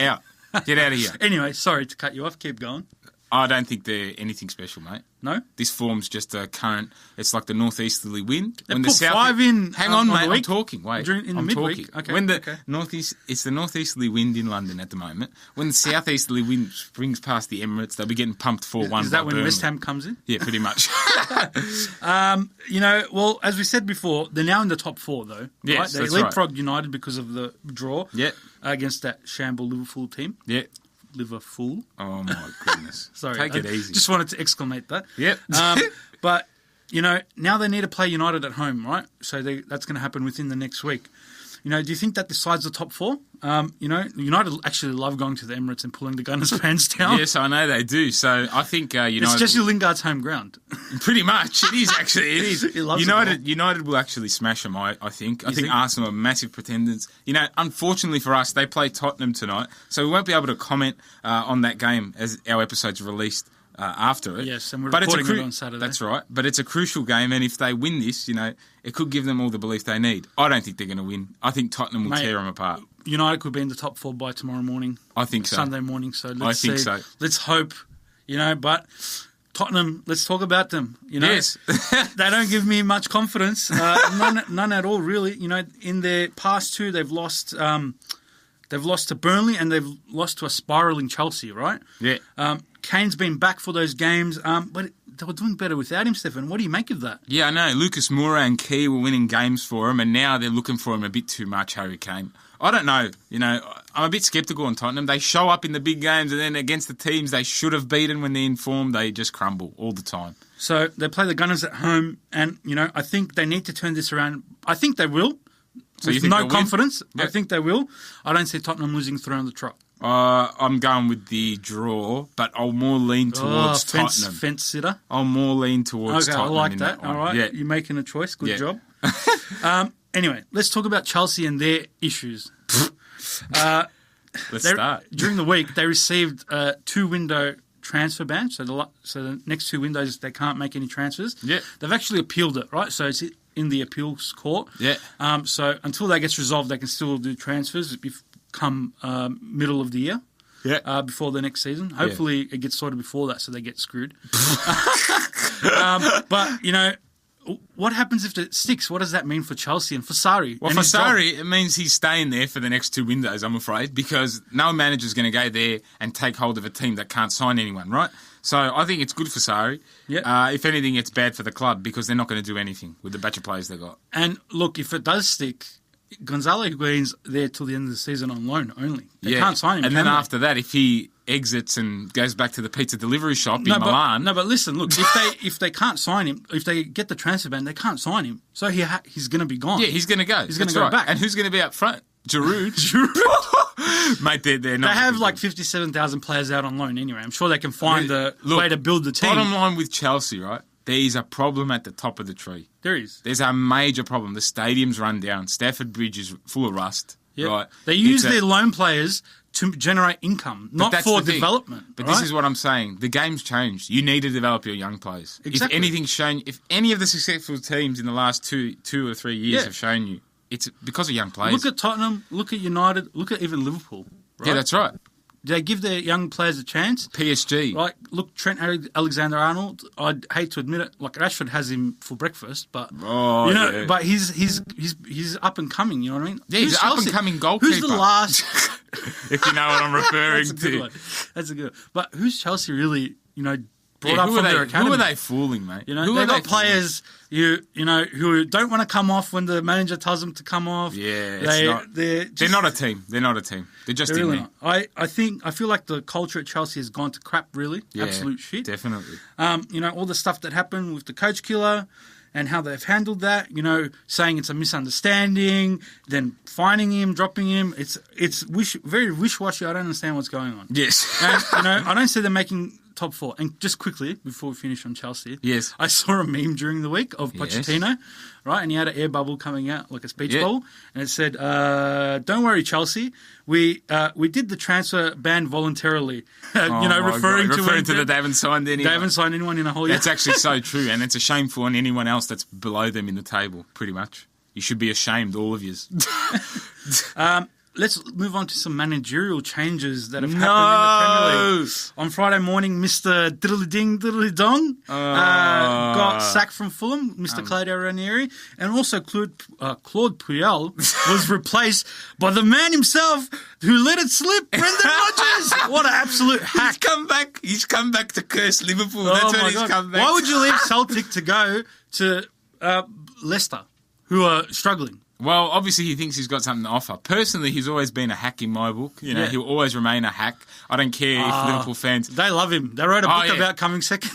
Speaker 3: out. Get out of here.
Speaker 2: Anyway, sorry to cut you off. Keep going.
Speaker 3: I don't think they're anything special, mate.
Speaker 2: No?
Speaker 3: This form's just a current... It's like the northeasterly wind.
Speaker 2: They put 5 in...
Speaker 3: Hang on, mate. I'm talking. Wait.
Speaker 2: In the midweek?
Speaker 3: Okay. When the northeast... It's the northeasterly wind in London at the moment. When the southeasterly wind springs past the Emirates, they'll be getting pumped 4-1
Speaker 2: Is that when
Speaker 3: Burnley.
Speaker 2: West Ham comes in?
Speaker 3: Yeah, pretty much.
Speaker 2: You know, well, as we said before, they're now in the top 4, though.
Speaker 3: Yes,
Speaker 2: right? They leapfrogged United because of the draw against that shamble Liverpool team.
Speaker 3: Yeah.
Speaker 2: Liverpool.
Speaker 3: Oh, my goodness.
Speaker 2: Sorry.
Speaker 3: Take it easy.
Speaker 2: Just wanted to exclamate that.
Speaker 3: Yep.
Speaker 2: But, you know, now they need to play United at home, right? So that's going to happen within the next week. You know, do you think that decides the top 4? You know, United actually love going to the Emirates and pulling the Gunners' pants down.
Speaker 3: Yes, I know they do. So I think United...
Speaker 2: It's Jesse Lingard's home ground.
Speaker 3: Pretty much. It is, actually. It is.
Speaker 2: He loves
Speaker 3: United will actually smash them, I think. I think Arsenal are massive pretenders. You know, unfortunately for us, they play Tottenham tonight, so we won't be able to comment on that game as our episode's released after it.
Speaker 2: Yes, and we're recording it on Saturday.
Speaker 3: That's right. But it's a crucial game, and if they win this, you know, it could give them all the belief they need. I don't think they're going to win. I think Tottenham will tear them apart.
Speaker 2: United could be in the top 4 by tomorrow morning.
Speaker 3: I think so.
Speaker 2: Sunday morning. So let's
Speaker 3: I think so.
Speaker 2: Let's hope, you know, but Tottenham, let's talk about them. You know,
Speaker 3: yes.
Speaker 2: They don't give me much confidence. None at all, really. You know, in their past 2, they've lost to Burnley and they've lost to a spiralling Chelsea, right?
Speaker 3: Yeah.
Speaker 2: Kane's been back for those games, but they were doing better without him, Stefan. What do you make of that?
Speaker 3: Yeah, I know. Lucas Moura and Key were winning games for him, and now they're looking for him a bit too much, Harry Kane. I don't know. You know, I'm a bit sceptical on Tottenham. They show up in the big games, and then against the teams they should have beaten when they're in form, they just crumble all the time.
Speaker 2: So they play the Gunners at home, and, you know, I think they need to turn this around. I think they will.
Speaker 3: So
Speaker 2: with no confidence. Yep. I think they will. I don't see Tottenham losing 3 on the trot.
Speaker 3: I'm going with the draw, but I'll more lean towards Tottenham.
Speaker 2: Fence sitter.
Speaker 3: I'll more lean towards Tottenham.
Speaker 2: I like that. All right.
Speaker 3: Yeah.
Speaker 2: You're making a choice. Good job. Anyway, let's talk about Chelsea and their issues.
Speaker 3: Let's start.
Speaker 2: During the week, they received 2-window transfer ban. So the next 2 windows, they can't make any transfers.
Speaker 3: Yeah.
Speaker 2: They've actually appealed it, right? So it's in the appeals court.
Speaker 3: Yeah.
Speaker 2: So until that gets resolved, they can still do transfers come middle of the year.
Speaker 3: Yeah.
Speaker 2: Before the next season. Hopefully it gets sorted before that so they get screwed. But, you know, what happens if it sticks? What does that mean for Chelsea and for Sarri?
Speaker 3: Well, for Sarri, it means he's staying there for the next 2 windows, I'm afraid, because no manager's going to go there and take hold of a team that can't sign anyone, right? So I think it's good for Sarri.
Speaker 2: Yeah.
Speaker 3: If anything, it's bad for the club because they're not going to do anything with the batch of players they got.
Speaker 2: And look, if it does stick, Gonzalo Higuain's there till the end of the season on loan only. They can't sign him.
Speaker 3: And then after that, if he exits and goes back to the pizza delivery shop in Milan...
Speaker 2: But listen, look, if they can't sign him, if they get the transfer ban, they can't sign him. So he's going to be gone.
Speaker 3: Yeah, he's going to go.
Speaker 2: He's going to go back.
Speaker 3: And who's going to be up front? Giroud. Mate, they're not...
Speaker 2: They have like 57,000 players out on loan anyway. I'm sure they can find the way to build the team.
Speaker 3: Bottom line with Chelsea, right? There is a problem at the top of the tree.
Speaker 2: There is.
Speaker 3: There's a major problem. The stadium's run down. Stafford Bridge is full of rust.
Speaker 2: Yep.
Speaker 3: Right?
Speaker 2: They use their loan players to generate income, not for development.
Speaker 3: But this is what I'm saying. The game's changed. You need to develop your young players.
Speaker 2: Exactly.
Speaker 3: If any of the successful teams in the last two or 3 years have shown you, it's because of young players.
Speaker 2: Look at Tottenham, look at United, look at even Liverpool. Right?
Speaker 3: Yeah, that's right.
Speaker 2: They give their young players a chance.
Speaker 3: PSG.
Speaker 2: Like, look, Trent Alexander-Arnold, I'd hate to admit it, like Rashford has him for breakfast, but but he's up and coming, you know what I mean?
Speaker 3: Yeah, he's an up and coming goalkeeper.
Speaker 2: Who's the last
Speaker 3: if you know what I'm referring to.
Speaker 2: That's a good one. But who's Chelsea really, brought up from their academy?
Speaker 3: Who are they fooling, mate?
Speaker 2: They've got players who don't want to come off when the manager tells them to come off.
Speaker 3: Yeah,
Speaker 2: they're
Speaker 3: not a team. They're not a team. They're just in
Speaker 2: really
Speaker 3: there.
Speaker 2: I feel like the culture at Chelsea has gone to crap, really. Yeah, absolute shit.
Speaker 3: Definitely.
Speaker 2: All the stuff that happened with the coach killer and how they've handled that. Saying it's a misunderstanding, then fining him, dropping him. It's very wish-washy. I don't understand what's going on.
Speaker 3: Yes.
Speaker 2: And, I don't see them making top 4. And just quickly, before we finish on Chelsea,
Speaker 3: yes,
Speaker 2: I saw a meme during the week of Pochettino, right? And he had an air bubble coming out, like a speech bubble, and it said, "Don't worry, Chelsea. We did the transfer ban voluntarily." Referring
Speaker 3: to that they haven't signed anyone.
Speaker 2: They haven't signed anyone in a whole year.
Speaker 3: That's actually so true, and it's a shameful on anyone else that's below them in the table. Pretty much, you should be ashamed, all of you.
Speaker 2: Let's move on to some managerial changes that have happened in the Premier League. On Friday morning, Mr. Diddly-Ding-Diddly-Dong got sacked from Fulham, Mr. Claudio Ranieri, and also Claude Puel was replaced by the man himself who let it slip, Brendan Rodgers. What an absolute hack.
Speaker 3: He's come back to curse Liverpool. That's when he's come back.
Speaker 2: Why would you leave Celtic to go to Leicester, who are struggling?
Speaker 3: Well, obviously he thinks he's got something to offer. Personally, he's always been a hack in my book. He'll always remain a hack. I don't care if Liverpool fans...
Speaker 2: They love him. They wrote a book about coming second.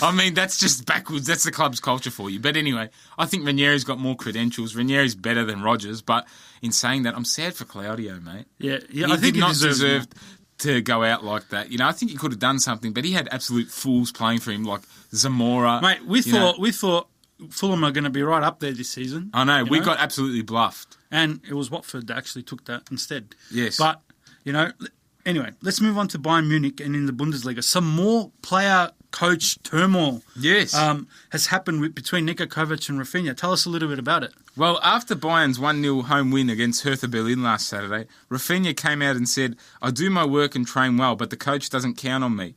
Speaker 3: I mean, that's just backwards. That's the club's culture for you. But anyway, I think Ranieri's got more credentials. Ranieri's better than Rodgers. But in saying that, I'm sad for Claudio, mate.
Speaker 2: Yeah,
Speaker 3: I think he deserved to go out like that. I think he could have done something, but he had absolute fools playing for him, like Zamora.
Speaker 2: Mate, we thought Fulham are going to be right up there this season.
Speaker 3: I know. We got absolutely bluffed.
Speaker 2: And it was Watford that actually took that instead.
Speaker 3: Yes.
Speaker 2: But, anyway, let's move on to Bayern Munich and in the Bundesliga. Some more player-coach turmoil has happened between Niko Kovac and Rafinha. Tell us a little bit about it.
Speaker 3: Well, after Bayern's 1-0 home win against Hertha Berlin last Saturday, Rafinha came out and said, "I do my work and train well, but the coach doesn't count on me,"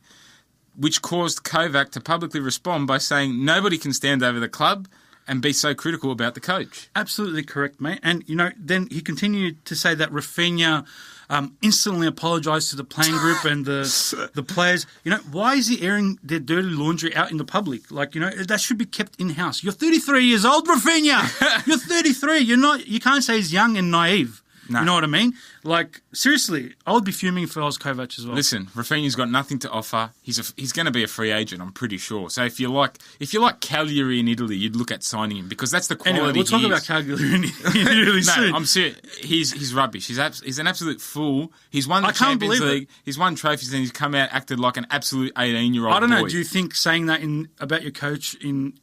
Speaker 3: which caused Kovac to publicly respond by saying nobody can stand over the club and be so critical about the coach.
Speaker 2: Absolutely correct, mate. And, then he continued to say that Rafinha instantly apologised to the playing group and the players. Why is he airing their dirty laundry out in the public? That should be kept in-house. You're 33 years old, Rafinha! You're 33. You can't say he's young and naive. No. You know what I mean? Seriously, I would be fuming if I was Kovac as well.
Speaker 3: Listen, Rafinha's got nothing to offer. He's going to be a free agent, I'm pretty sure. So if you like Cagliari in Italy, you'd look at signing him because that's the quality.
Speaker 2: Anyway, we'll talk about Cagliari in Italy soon.
Speaker 3: No, I'm serious. He's rubbish. He's an absolute fool. He's won the Champions League. He's won trophies, and he's come out acted like an absolute 18-year-old.
Speaker 2: I don't know. Do you think saying that about your coach in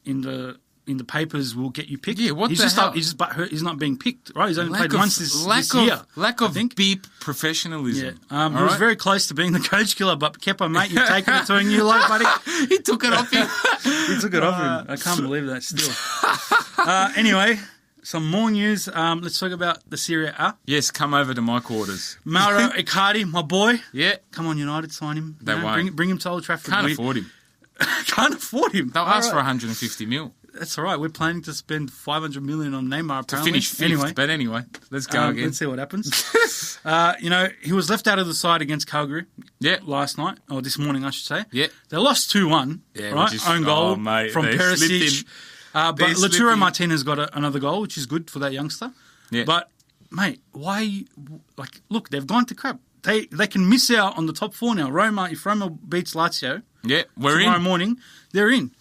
Speaker 2: the papers will get you picked?
Speaker 3: Yeah, what the hell?
Speaker 2: He's not being picked, right? He's only played once this year.
Speaker 3: Lack of beep professionalism.
Speaker 2: Yeah. He was very close to being the coach killer, but Kepa, mate, you've taken it to a new low, buddy.
Speaker 3: He took it off him.
Speaker 2: He took it off him. I can't believe that still. Anyway, some more news. Let's talk about the Serie A.
Speaker 3: Yes, come over to my quarters.
Speaker 2: Mauro Icardi, my boy.
Speaker 3: Yeah.
Speaker 2: Come on, United, sign him.
Speaker 3: They won't.
Speaker 2: Bring him to Old Trafford.
Speaker 3: Can't afford him.
Speaker 2: Can't afford him.
Speaker 3: They'll ask for 150 mil.
Speaker 2: That's all right. We're planning to spend 500 million on Neymar, apparently.
Speaker 3: To finish fifth, but anyway, let's go again.
Speaker 2: Let's see what happens. He was left out of the side against Calgary last night, or this morning, I should say.
Speaker 3: Yeah.
Speaker 2: They lost 2-1, right? Own goal from Perisic. But Lautaro Martinez got another goal, which is good for that youngster. Yeah. But, mate, why... look, they've gone to crap. They can miss out on the top 4 now. If Roma beats Lazio tomorrow morning, they're in.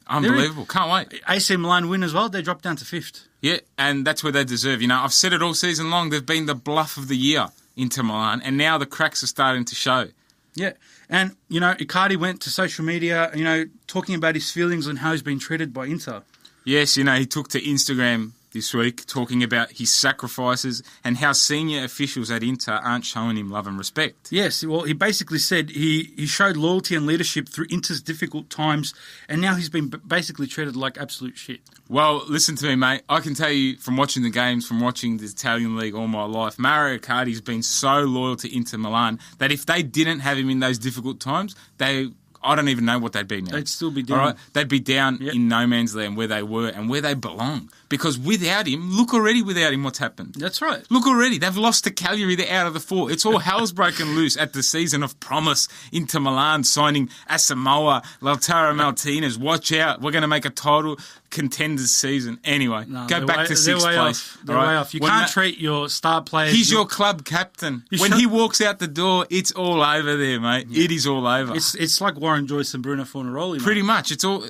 Speaker 3: Unbelievable. Can't wait.
Speaker 2: AC Milan win as well. They drop down to 5th.
Speaker 3: Yeah, and that's where they deserve. I've said it all season long. They've been the bluff of the year, Inter Milan, and now the cracks are starting to show.
Speaker 2: Yeah, and, Icardi went to social media, talking about his feelings on how he's been treated by Inter.
Speaker 3: Yes, he took to Instagram this week talking about his sacrifices and how senior officials at Inter aren't showing him love and respect.
Speaker 2: Yes, well, he basically said he showed loyalty and leadership through Inter's difficult times, and now he's been basically treated like absolute shit.
Speaker 3: Well, listen to me, mate. I can tell you from watching the games, from watching the Italian league all my life, Mauro Icardi's been so loyal to Inter Milan that if they didn't have him in those difficult times, I don't even know what they'd be now.
Speaker 2: They'd still be down.
Speaker 3: All right? They'd be down in no man's land where they were and where they belong. Because without him, look already without him what's happened.
Speaker 2: That's right.
Speaker 3: Look already. They've lost to Cagliari. They're out of the 4. It's all hell's broken loose at the season of promise. Inter Milan signing Asamoah, Lautaro Martinez. Watch out. We're going to make a title contenders season. Anyway, go back to 6th place.
Speaker 2: They're way off. You can't treat your star players...
Speaker 3: He's your club captain. When he walks out the door, it's all over there, mate. Yeah. It is all over.
Speaker 2: It's like Warren
Speaker 5: enjoy some Bruno Fornaroli.
Speaker 3: Pretty much. It's all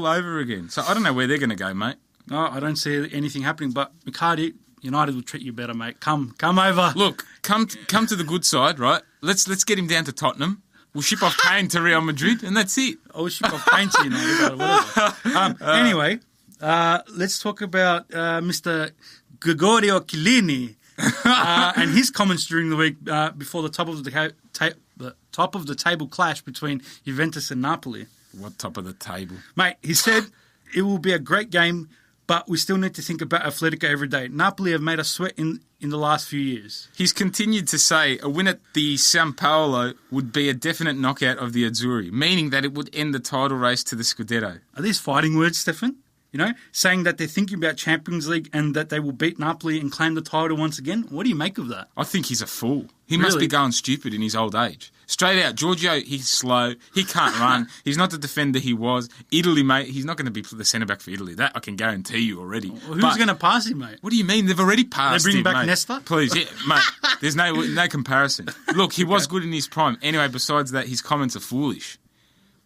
Speaker 3: over again. So I don't know where they're going to go, mate.
Speaker 5: No, I don't see anything happening. But McCarty, United will treat you better, mate. Come over.
Speaker 3: Look, come to the good side, right? Let's get him down to Tottenham. We'll ship off Kane to Real Madrid, and that's it.
Speaker 5: Oh, we'll ship off Kane to United, whatever. Anyway, let's talk about Mr. Gregorio Chiellini and his comments during the week before the top of the table clash between Juventus and Napoli.
Speaker 3: What top of the table?
Speaker 5: Mate, he said it will be a great game, but we still need to think about Atletico every day. Napoli have made us sweat in the last few years.
Speaker 3: He's continued to say a win at the São Paulo would be a definite knockout of the Azzurri, meaning that it would end the title race to the Scudetto.
Speaker 5: Are these fighting words, Stefan? Saying that they're thinking about Champions League and that they will beat Napoli and claim the title once again? What do you make of that?
Speaker 3: I think he's a fool. He must be going stupid in his old age. Straight out, Giorgio, he's slow. He can't run. He's not the defender he was. Italy, mate, he's not going to be the centre-back for Italy. That I can guarantee you already.
Speaker 5: Well, who's going to pass him, mate?
Speaker 3: What do you mean? They've already passed him,
Speaker 5: They bring back
Speaker 3: mate.
Speaker 5: Nesta?
Speaker 3: Please, yeah, mate. There's no comparison. Look, he was good in his prime. Anyway, besides that, his comments are foolish.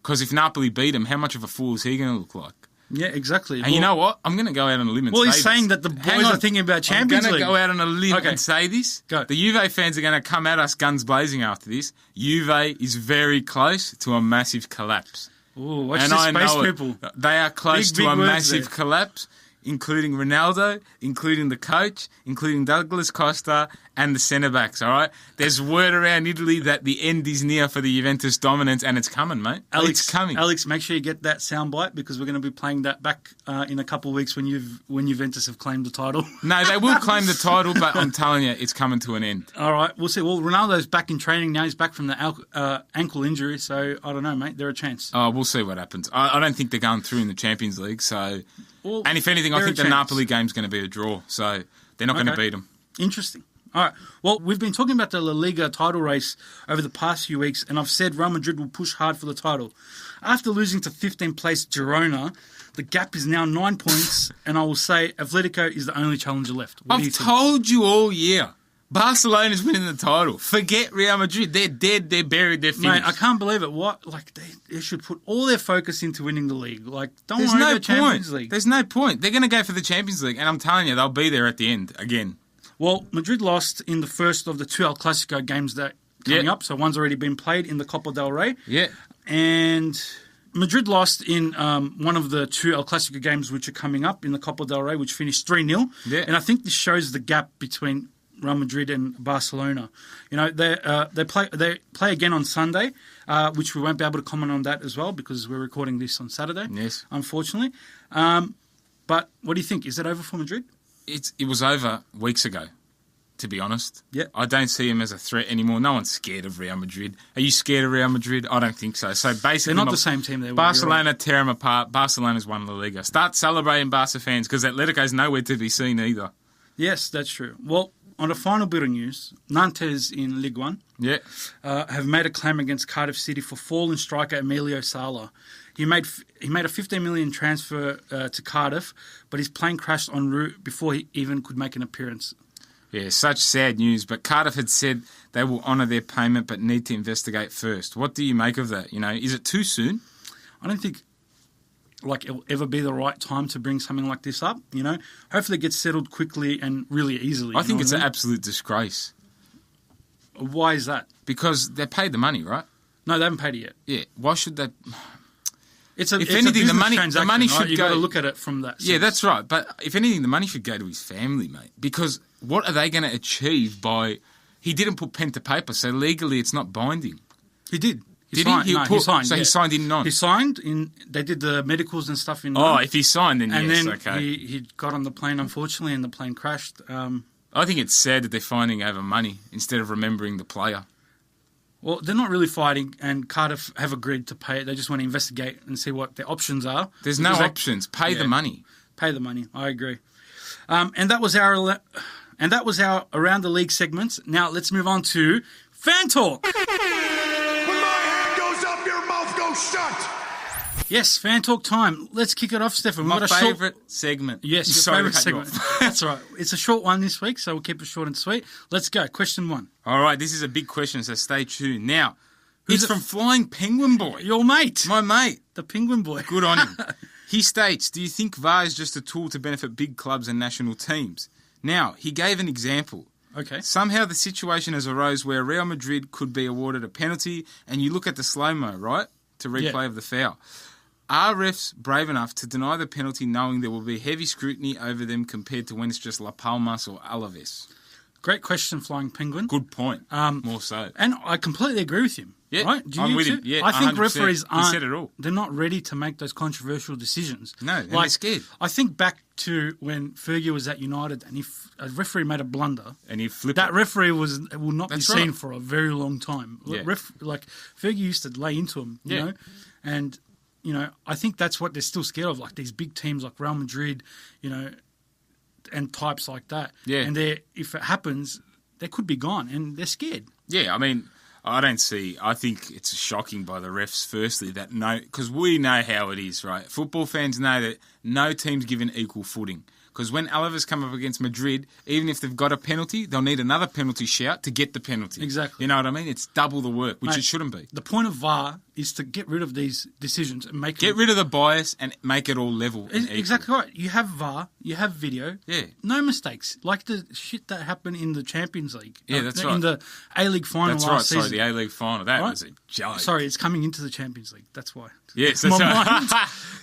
Speaker 3: Because if Napoli beat him, how much of a fool is he going to look like?
Speaker 5: Yeah, exactly.
Speaker 3: And you know what? I'm going to go out on a limb and say
Speaker 5: he's
Speaker 3: this.
Speaker 5: saying that the boys are thinking about Champions League.
Speaker 3: I'm going to go out on a limb and say this.
Speaker 5: Go.
Speaker 3: The Juve fans are going to come at us guns blazing after this. Juve is very close to a massive collapse.
Speaker 5: Ooh, watch the space people.
Speaker 3: They are close
Speaker 5: Big
Speaker 3: to a massive collapse, including Ronaldo, including the coach, including Douglas Costa, and the centre-backs, all right? There's word around Italy that the end is near for the Juventus dominance, and it's coming, mate. It's coming.
Speaker 5: Alex, make sure you get that soundbite because we're going to be playing that back in a couple of weeks when Juventus have claimed the title.
Speaker 3: No, they will claim the title, but I'm telling you, it's coming to an end.
Speaker 5: All right, we'll see. Well, Ronaldo's back in training now. He's back from the ankle injury, so I don't know, mate. They're a chance.
Speaker 3: Oh, we'll see what happens. I don't think they're going through in the Champions League, so...
Speaker 5: Well,
Speaker 3: and if anything, I think the Napoli game's going to be a draw, so they're not going to beat them.
Speaker 5: Interesting. All right. Well, we've been talking about the La Liga title race over the past few weeks, and I've said Real Madrid will push hard for the title. After losing to 15th place Girona, the gap is now 9 points, and I will say Atletico is the only challenger left.
Speaker 3: I've told you all year. Barcelona's winning the title. Forget Real Madrid. They're dead. They're buried. They're finished.
Speaker 5: Mate, I can't believe it. What? Like they should put all their focus into winning the league. Like, don't worry about Champions League.
Speaker 3: There's no point. They're going to go for the Champions League, and I'm telling you, they'll be there at the end again.
Speaker 5: Well, Madrid lost in the first of the two El Clasico games that coming up. So one's already been played in the Copa del Rey.
Speaker 3: Yeah.
Speaker 5: And Madrid lost in one of the two El Clasico games which are coming up in the Copa del Rey, which finished 3-0.
Speaker 3: Yeah.
Speaker 5: And I think this shows the gap between Real Madrid and Barcelona. They play again on Sunday, which we won't be able to comment on that as well because we're recording this on Saturday.
Speaker 3: Yes.
Speaker 5: Unfortunately. But what do you think? Is it over for Madrid?
Speaker 3: It was over weeks ago, to be honest.
Speaker 5: Yeah.
Speaker 3: I don't see him as a threat anymore. No one's scared of Real Madrid. Are you scared of Real Madrid? I don't think so. So basically,
Speaker 5: they're not the same team. They were.
Speaker 3: Barcelona tear them apart. Barcelona's won La Liga. Start celebrating, Barca fans, because Atletico's nowhere to be seen either.
Speaker 5: Yes, that's true. Well, on a final bit of news, Nantes in Ligue 1 have made a claim against Cardiff City for fallen striker Emilio Sala. He made a 15 million transfer to Cardiff, but his plane crashed en route before he even could make an appearance.
Speaker 3: Yeah, such sad news. But Cardiff had said they will honour their payment but need to investigate first. What do you make of that? Is it too soon?
Speaker 5: I don't think it'll ever be the right time to bring something like this up. Hopefully it gets settled quickly and really easily.
Speaker 3: I think it's an absolute disgrace.
Speaker 5: Why is that?
Speaker 3: Because they paid the money, right?
Speaker 5: No, they haven't paid it yet.
Speaker 3: Yeah. Why should they?
Speaker 5: If anything, the money should
Speaker 3: go.
Speaker 5: You've got to look at it from that sense.
Speaker 3: Yeah, that's right. But if anything, the money should go to his family, mate. Because what are they going to achieve by? He didn't put pen to paper, so legally it's not binding.
Speaker 5: He did.
Speaker 3: He signed. He signed. So he signed in non.
Speaker 5: He signed in. They did the medicals and stuff in.
Speaker 3: Oh, if he signed, then
Speaker 5: and
Speaker 3: yes,
Speaker 5: then
Speaker 3: okay.
Speaker 5: He got on the plane, unfortunately, and the plane crashed.
Speaker 3: I think it's sad that they're fighting over money instead of remembering the player.
Speaker 5: Well, they're not really fighting, and Cardiff have agreed to pay it. They just want to investigate and see what their options are.
Speaker 3: There's no options. Pay the money.
Speaker 5: Pay the money. I agree. And that was our around the league segments. Now let's move on to fan talk.
Speaker 1: When my hand goes up, your mouth goes shut.
Speaker 5: Yes, fan talk time. Let's kick it off, Stefan.
Speaker 3: My favourite segment.
Speaker 5: Yes, your favourite segment. That's right. It's a short one this week, so we'll keep it short and sweet. Let's go. Question 1.
Speaker 3: All right, this is a big question, so stay tuned. Now, It's from Flying Penguin Boy.
Speaker 2: Your mate.
Speaker 3: My mate.
Speaker 2: The Penguin Boy.
Speaker 3: Good on him. He states, do you think VAR is just a tool to benefit big clubs and national teams? Now, he gave an example.
Speaker 2: Okay.
Speaker 3: Somehow the situation has arose where Real Madrid could be awarded a penalty, and you look at the slow-mo, right, to replay of the foul. Are refs brave enough to deny the penalty knowing there will be heavy scrutiny over them compared to when it's just La Palmas or Alaves?
Speaker 2: Great question, Flying Penguin.
Speaker 3: Good point. More so.
Speaker 2: And I completely agree with him.
Speaker 3: Yeah,
Speaker 2: right?
Speaker 3: I'm with him. Yeah,
Speaker 2: I think
Speaker 3: 100%.
Speaker 2: referees
Speaker 3: He said it all.
Speaker 2: they're not ready to make those controversial decisions.
Speaker 3: No, and they're scared.
Speaker 2: I think back to when Fergie was at United and if a referee made a blunder,
Speaker 3: and he flipped
Speaker 2: that
Speaker 3: it.
Speaker 2: referee will not be
Speaker 3: That's
Speaker 2: seen
Speaker 3: right.
Speaker 2: for a very long time.
Speaker 3: Yeah.
Speaker 2: Fergie used to lay into him, you know, and I think that's what they're still scared of, like these big teams like Real Madrid, and types like that.
Speaker 3: Yeah.
Speaker 2: And if it happens, they could be gone, and they're scared.
Speaker 3: Yeah, I mean, I think it's shocking by the refs, firstly, that because we know how it is, right? Football fans know that no team's given equal footing. Because when Alaves come up against Madrid, even if they've got a penalty, they'll need another penalty shout to get the penalty.
Speaker 2: Exactly.
Speaker 3: You know what I mean? It's double the work, which
Speaker 2: Mate,
Speaker 3: it shouldn't be.
Speaker 2: The point of VAR is to get rid of these decisions and
Speaker 3: Get rid of the bias and make it all level. And
Speaker 2: exactly right. You have VAR, you have video.
Speaker 3: Yeah.
Speaker 2: No mistakes. Like the shit that happened in the Champions League.
Speaker 3: Yeah, that's right.
Speaker 2: In the A-League final
Speaker 3: That's
Speaker 2: last
Speaker 3: right.
Speaker 2: season.
Speaker 3: Sorry, the A-League final. That
Speaker 2: Right?
Speaker 3: was a joke.
Speaker 2: Sorry, it's coming into the Champions League. That's why.
Speaker 3: Yes,
Speaker 2: My
Speaker 3: that's right.
Speaker 2: mind.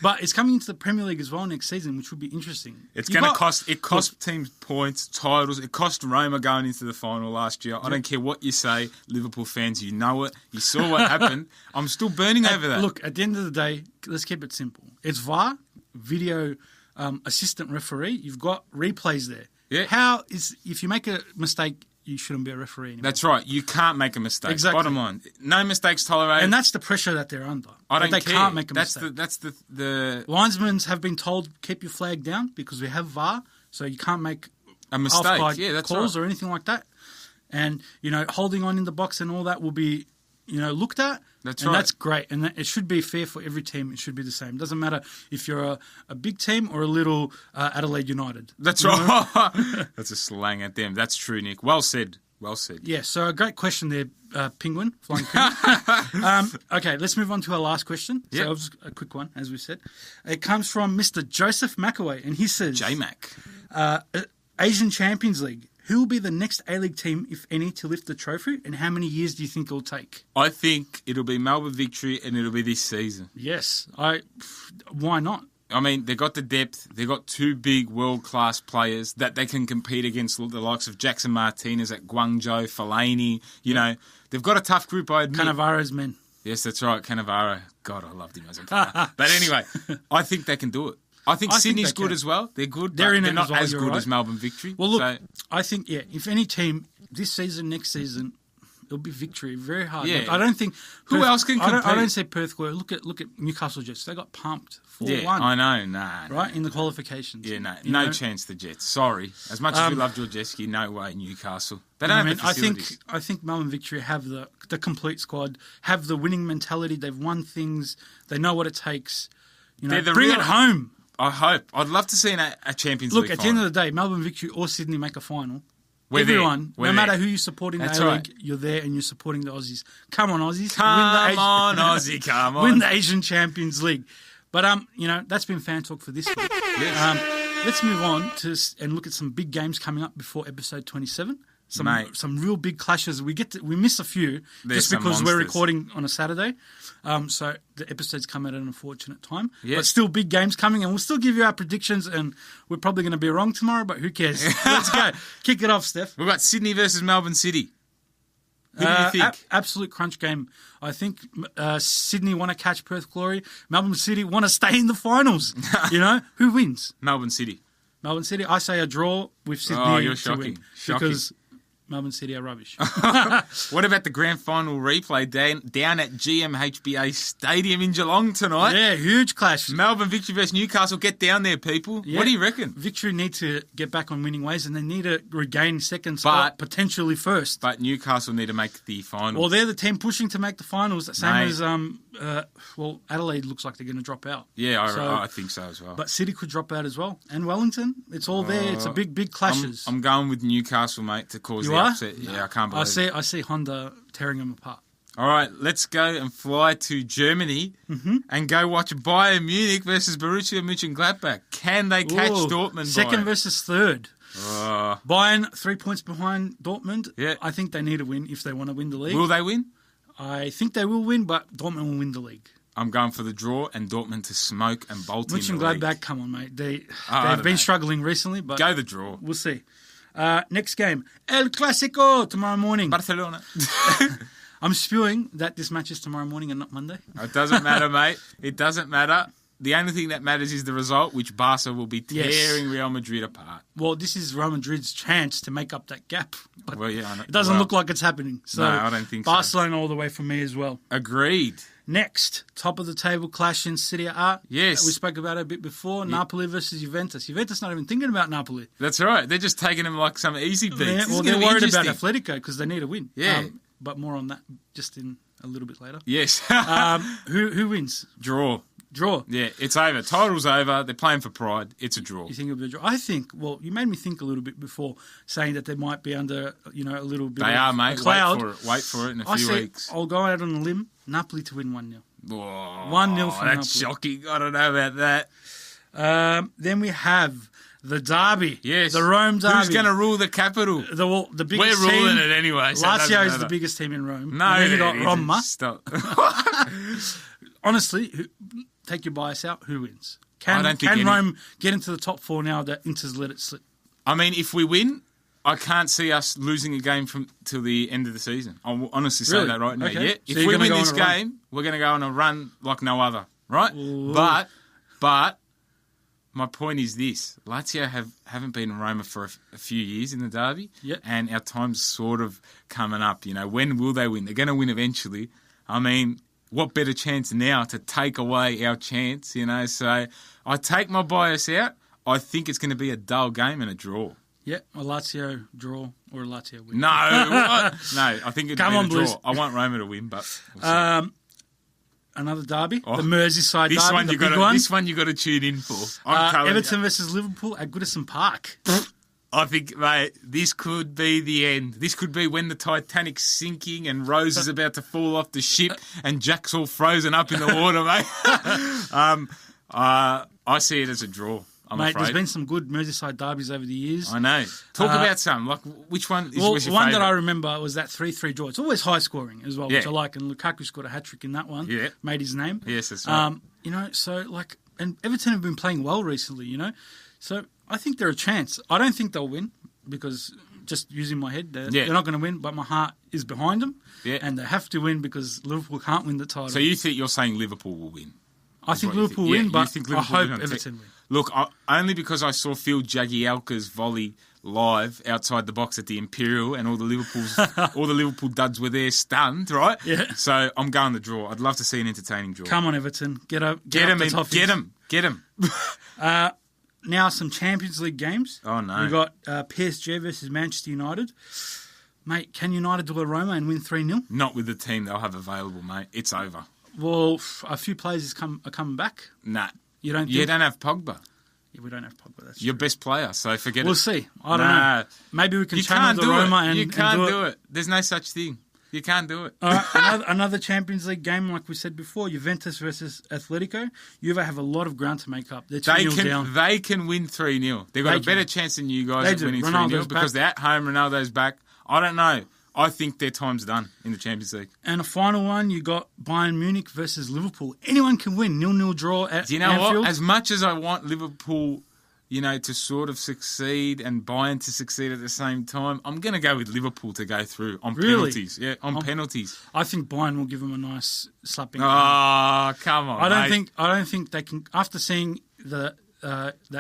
Speaker 2: But it's coming into the Premier League as well next season, which will be interesting.
Speaker 3: It's going to cost. It cost teams points, titles. It cost Roma going into the final last year. I don't care what you say, Liverpool fans. You know it. You saw what happened. I'm still burning over that.
Speaker 2: Look, at the end of the day, let's keep it simple. It's VAR, video assistant referee. You've got replays there.
Speaker 3: Yeah.
Speaker 2: If you make a mistake, you shouldn't be a referee anymore.
Speaker 3: That's right. You can't make a mistake.
Speaker 2: Exactly.
Speaker 3: Bottom line, no mistakes tolerated.
Speaker 2: And that's the pressure that they're under.
Speaker 3: I don't
Speaker 2: they
Speaker 3: care.
Speaker 2: Can't make a mistake.
Speaker 3: That's the
Speaker 2: linesmen have been told keep your flag down because we have VAR, so you can't make
Speaker 3: a mistake.
Speaker 2: offside
Speaker 3: Yeah, that's
Speaker 2: calls
Speaker 3: right.
Speaker 2: or anything like that. And holding on in the box and all that will be looked at.
Speaker 3: That's
Speaker 2: and
Speaker 3: right.
Speaker 2: That's great, and it should be fair for every team. It should be the same. It doesn't matter if you're a big team or a little Adelaide United.
Speaker 3: That's right. That's a slang at them. That's true, Nick. Well said. Well said.
Speaker 2: Yeah, so a great question there, Penguin, Flying Penguin. Okay, let's move on to our last question.
Speaker 3: Yep.
Speaker 2: So just a quick one, as we said. It comes from Mr. Joseph McAway, and he says...
Speaker 3: J-Mac.
Speaker 2: Asian Champions League. Who will be the next A-League team, if any, to lift the trophy, and how many years do you think it'll take?
Speaker 3: I think it'll be Melbourne Victory, and it'll be this season.
Speaker 2: Yes. Why not?
Speaker 3: I mean, they got the depth. They got two big world-class players that they can compete against the likes of Jackson Martinez at Guangzhou, Fellaini. They've got a tough group, I admit.
Speaker 2: Cannavaro's men.
Speaker 3: Yes, that's right, Cannavaro. God, I loved him as a player. But anyway, I think they can do it. I think Sydney's good as well. They're good,
Speaker 2: They're
Speaker 3: but they're not as good
Speaker 2: right.
Speaker 3: as Melbourne Victory.
Speaker 2: Well, look, I think, if any team this season, next season, it'll be Victory. Very hard.
Speaker 3: Yeah.
Speaker 2: I don't think...
Speaker 3: Who else can compete?
Speaker 2: I don't say Perth Glory. Look at Newcastle Jets. They got pumped 4-1.
Speaker 3: Yeah, I know. Nah.
Speaker 2: Right, in the qualifications.
Speaker 3: Yeah, no chance the Jets. Sorry. As much as we love Georgescu, no way Newcastle. They don't have the facilities.
Speaker 2: I think Melbourne Victory have the complete squad, have the winning mentality. They've won things. They know what it takes. Bring it home.
Speaker 3: I hope. I'd love to see a Champions League
Speaker 2: Look, at the end of the day, Melbourne Victory or Sydney make a final.
Speaker 3: We're
Speaker 2: Everyone,
Speaker 3: there.
Speaker 2: no matter who you're supporting,
Speaker 3: That's
Speaker 2: the A-League,
Speaker 3: right.
Speaker 2: you're there and you're supporting the Aussies. Come on, Aussies.
Speaker 3: Come on, Aussie, come on.
Speaker 2: Win the Asian Champions League. But, that's been fan talk for this week.
Speaker 3: Yes.
Speaker 2: Let's move on and look at some big games coming up before episode 27. Some real big clashes. We miss a few just because we're recording on a Saturday. So the episodes come at an unfortunate time.
Speaker 3: Yes.
Speaker 2: But still big games coming, and we'll still give you our predictions, and we're probably going to be wrong tomorrow, but who cares? Let's go. Kick it off, Steph.
Speaker 3: We've got Sydney versus Melbourne City. Who do you think?
Speaker 2: Absolute crunch game. I think Sydney want to catch Perth Glory. Melbourne City want to stay in the finals. Who wins?
Speaker 3: Melbourne City.
Speaker 2: Melbourne City. I say a draw with Sydney.
Speaker 3: Oh, you're
Speaker 2: to
Speaker 3: shocking.
Speaker 2: win
Speaker 3: Shocking.
Speaker 2: because Melbourne City are rubbish.
Speaker 3: What about the grand final replay down at GMHBA Stadium in Geelong tonight?
Speaker 2: Yeah, huge clash.
Speaker 3: Melbourne Victory versus Newcastle. Get down there, people.
Speaker 2: Yeah.
Speaker 3: What do you reckon?
Speaker 2: Victory need to get back on winning ways, and they need to regain second spot, potentially first.
Speaker 3: But Newcastle need to make the final.
Speaker 2: Well, they're the team pushing to make the finals. Same as Adelaide looks like they're going to drop out.
Speaker 3: Yeah, I think so as well.
Speaker 2: But City could drop out as well, and Wellington. It's all there. It's a big clashes.
Speaker 3: I'm going with Newcastle, mate, to cause the upset. Yeah, I can't believe it.
Speaker 2: I see Honda tearing them apart.
Speaker 3: All right, let's go and fly to Germany and go watch Bayern Munich versus Borussia Mönchengladbach. Can they catch Dortmund?
Speaker 5: Second versus third.
Speaker 3: Oh.
Speaker 5: Bayern 3 points behind Dortmund.
Speaker 3: Yeah.
Speaker 5: I think they need a win if they want to win the league.
Speaker 3: Will they win?
Speaker 5: I think they will win, but Dortmund will win the league.
Speaker 3: I'm going for the draw and Dortmund to smoke and bolt in the league.
Speaker 5: Mönchengladbach, come on, mate. They've been struggling recently, but
Speaker 3: go the draw.
Speaker 5: We'll see. Next game, El Clásico tomorrow morning.
Speaker 3: Barcelona.
Speaker 5: I'm spewing that this match is tomorrow morning and not Monday.
Speaker 3: It doesn't matter, mate. It doesn't matter. The only thing that matters is the result, which Barca will be tearing Real Madrid apart.
Speaker 5: Well, this is Real Madrid's chance to make up that gap. But
Speaker 3: well, yeah, I know.
Speaker 5: It doesn't look like it's happening. So
Speaker 3: no, I don't think
Speaker 5: Barcelona all the way from me as well.
Speaker 3: Agreed.
Speaker 5: Next, top of the table clash in Serie A.
Speaker 3: Yes.
Speaker 5: We spoke about it a bit before. Yeah. Napoli versus Juventus. Juventus not even thinking about Napoli.
Speaker 3: That's right. They're just taking them like some easy beats.
Speaker 5: Yeah, well, they're worried about Atletico because they need a win.
Speaker 3: Yeah.
Speaker 5: But more on that just in a little bit later.
Speaker 3: Yes.
Speaker 5: Who wins?
Speaker 3: Draw.
Speaker 5: Yeah,
Speaker 3: it's over. Title's over. They're playing for pride. It's a draw.
Speaker 5: You think it'll be a draw? I think, well, you made me think a little bit before saying that they might be under, a little bit of
Speaker 3: mate.
Speaker 5: a cloud.
Speaker 3: Wait for it in a few weeks.
Speaker 5: I'll go out on a limb. Napoli to win 1-0.
Speaker 3: 1-0
Speaker 5: for Napoli.
Speaker 3: That's shocking. I don't know about that.
Speaker 5: Then we have the derby.
Speaker 3: Yes.
Speaker 5: The Rome derby.
Speaker 3: Who's going to rule the capital?
Speaker 5: The biggest
Speaker 3: We're
Speaker 5: team.
Speaker 3: ruling it anyway. So
Speaker 5: Lazio is the biggest team in Rome.
Speaker 3: No,
Speaker 5: and then you got Roma.
Speaker 3: Stop.
Speaker 5: Honestly, take your bias out. Who wins? Can Rome get into the top 4 now that Inter's let it slip?
Speaker 3: I mean, if we win, I can't see us losing a game till the end of the season. I'll honestly say that right now.
Speaker 5: Okay.
Speaker 3: Yeah.
Speaker 5: So
Speaker 3: if we win this game, we're going to go on a run like no other, right?
Speaker 5: Ooh.
Speaker 3: But my point is this. Lazio haven't been in Roma for a few years in the derby, and our time's sort of coming up. When will they win? They're going to win eventually. I mean, what better chance now to take away our chance, So I take my bias out. I think it's going to be a dull game and a draw.
Speaker 5: Yeah, a Lazio draw or a Lazio win.
Speaker 3: No, what? No, I think it's a
Speaker 5: Blues.
Speaker 3: draw. I want Roma to win, but we'll see.
Speaker 5: Another derby, the Merseyside derby, the big one.
Speaker 3: This one you got to tune in for.
Speaker 5: Everton versus Liverpool at Goodison Park.
Speaker 3: I think, mate, this could be the end. This could be when the Titanic's sinking and Rose is about to fall off the ship and Jack's all frozen up in the water, mate. I see it as a draw.
Speaker 5: Mate, there's been some good Merseyside derbies over the years.
Speaker 3: I know. Talk about some. Like, which one was your favourite?
Speaker 5: One that I remember was that 3-3 draw. It's always high scoring as well, which I like. And Lukaku scored a hat-trick in that one.
Speaker 3: Yeah.
Speaker 5: Made his name.
Speaker 3: Yes, that's right.
Speaker 5: And Everton have been playing well recently, So I think they're a chance. I don't think they'll win because, just using my head, they're not going to win, but my heart is behind them. Yeah. And they have to win because Liverpool can't win the title.
Speaker 3: So you're saying Liverpool will win?
Speaker 5: I think Liverpool win, but I hope Everton win.
Speaker 3: Look, only because I saw Phil Jagielka's volley live outside the box at the Imperial, and all the Liverpool duds were there stunned, right?
Speaker 5: Yeah.
Speaker 3: So I'm going the draw. I'd love to see an entertaining draw.
Speaker 5: Come on, Everton, get him,
Speaker 3: get him.
Speaker 5: Now some Champions League games.
Speaker 3: Oh no,
Speaker 5: we got PSG versus Manchester United. Mate, can United do a Roma and win 3-0?
Speaker 3: Not with the team they'll have available, mate. It's over.
Speaker 5: Well, a few players are coming back.
Speaker 3: Nah.
Speaker 5: You don't
Speaker 3: have Pogba.
Speaker 5: Yeah, we don't have Pogba. That's
Speaker 3: your
Speaker 5: true.
Speaker 3: best player, so forget it.
Speaker 5: We'll see. I don't know. Maybe we can channel the Roma and
Speaker 3: you can't do it. There's no such thing. You can't do it.
Speaker 5: All right, another Champions League game, like we said before, Juventus versus Atletico. Juve have a lot of ground to make up. They're 2-0 down.
Speaker 3: They can win 3-0. They've got a better chance than you guys at winning 3-0 because they're at home. Ronaldo's back. I don't know. I think their time's done in the Champions League.
Speaker 5: And a final one, you got Bayern Munich versus Liverpool. Anyone can win. 0-0 draw at Anfield.
Speaker 3: Do you know what? As much as I want Liverpool, to sort of succeed and Bayern to succeed at the same time, I'm going to go with Liverpool to go through on penalties. Yeah, on penalties.
Speaker 5: I think Bayern will give them a nice slapping.
Speaker 3: Oh, come on!
Speaker 5: I don't think they can. After seeing that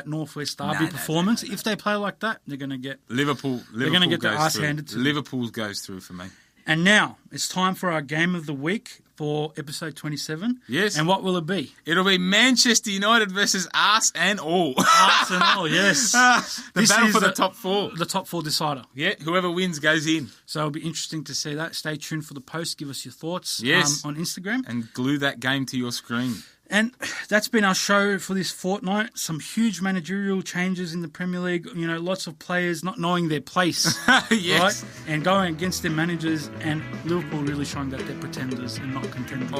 Speaker 5: Northwest Derby performance, if they play like that, they're going to get
Speaker 3: Liverpool.
Speaker 5: They're going to get their ass handed to them.
Speaker 3: Liverpool goes through for me.
Speaker 5: And now it's time for our game of the week for episode 27.
Speaker 3: Yes.
Speaker 5: And what will it be?
Speaker 3: It'll be Manchester United versus Arse and all.
Speaker 5: Arse and all, yes.
Speaker 3: The battle for the top 4.
Speaker 5: The top 4 decider.
Speaker 3: Yeah, whoever wins goes in.
Speaker 5: So it'll be interesting to see that. Stay tuned for the post. Give us your thoughts
Speaker 3: on
Speaker 5: Instagram.
Speaker 3: And glue that game to your screen.
Speaker 2: And that's been our show for this fortnight. Some huge managerial changes in the Premier League. You know, lots of players not knowing their place,
Speaker 3: yes.
Speaker 2: right? And going against their managers. And Liverpool really showing that they're pretenders and not contenders.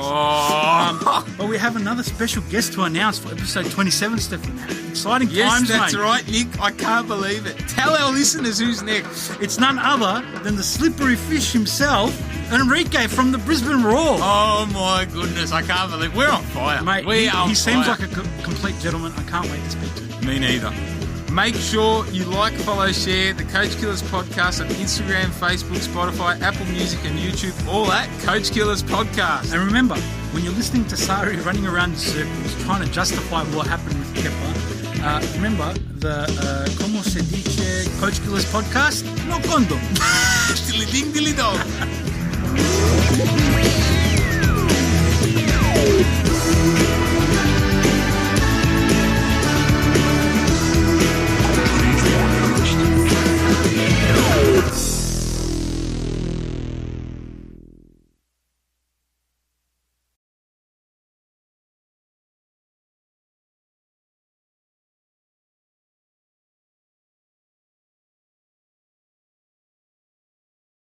Speaker 2: But we have another special guest to announce for episode 27, Stefan. Exciting times,
Speaker 3: Yes, that's
Speaker 2: mate.
Speaker 3: right, Nick. I can't believe it. Tell our listeners who's next.
Speaker 2: It's none other than the slippery fish himself, Enrique from the Brisbane Roar.
Speaker 3: Oh, my goodness. I can't believe we're on fire.
Speaker 2: Mate,
Speaker 3: we are
Speaker 2: he
Speaker 3: on
Speaker 2: seems
Speaker 3: fire.
Speaker 2: like a complete gentleman. I can't wait to speak to him.
Speaker 3: Me neither. Make sure you like, follow, share the Coach Killers podcast on Instagram, Facebook, Spotify, Apple Music and YouTube, all at Coach Killers Podcast.
Speaker 2: And remember, when you're listening to Sari running around in circles trying to justify what happened with Kepa, remember the Como se dice Coach Killers podcast? No condom.
Speaker 3: Dilly ding, dilly dong.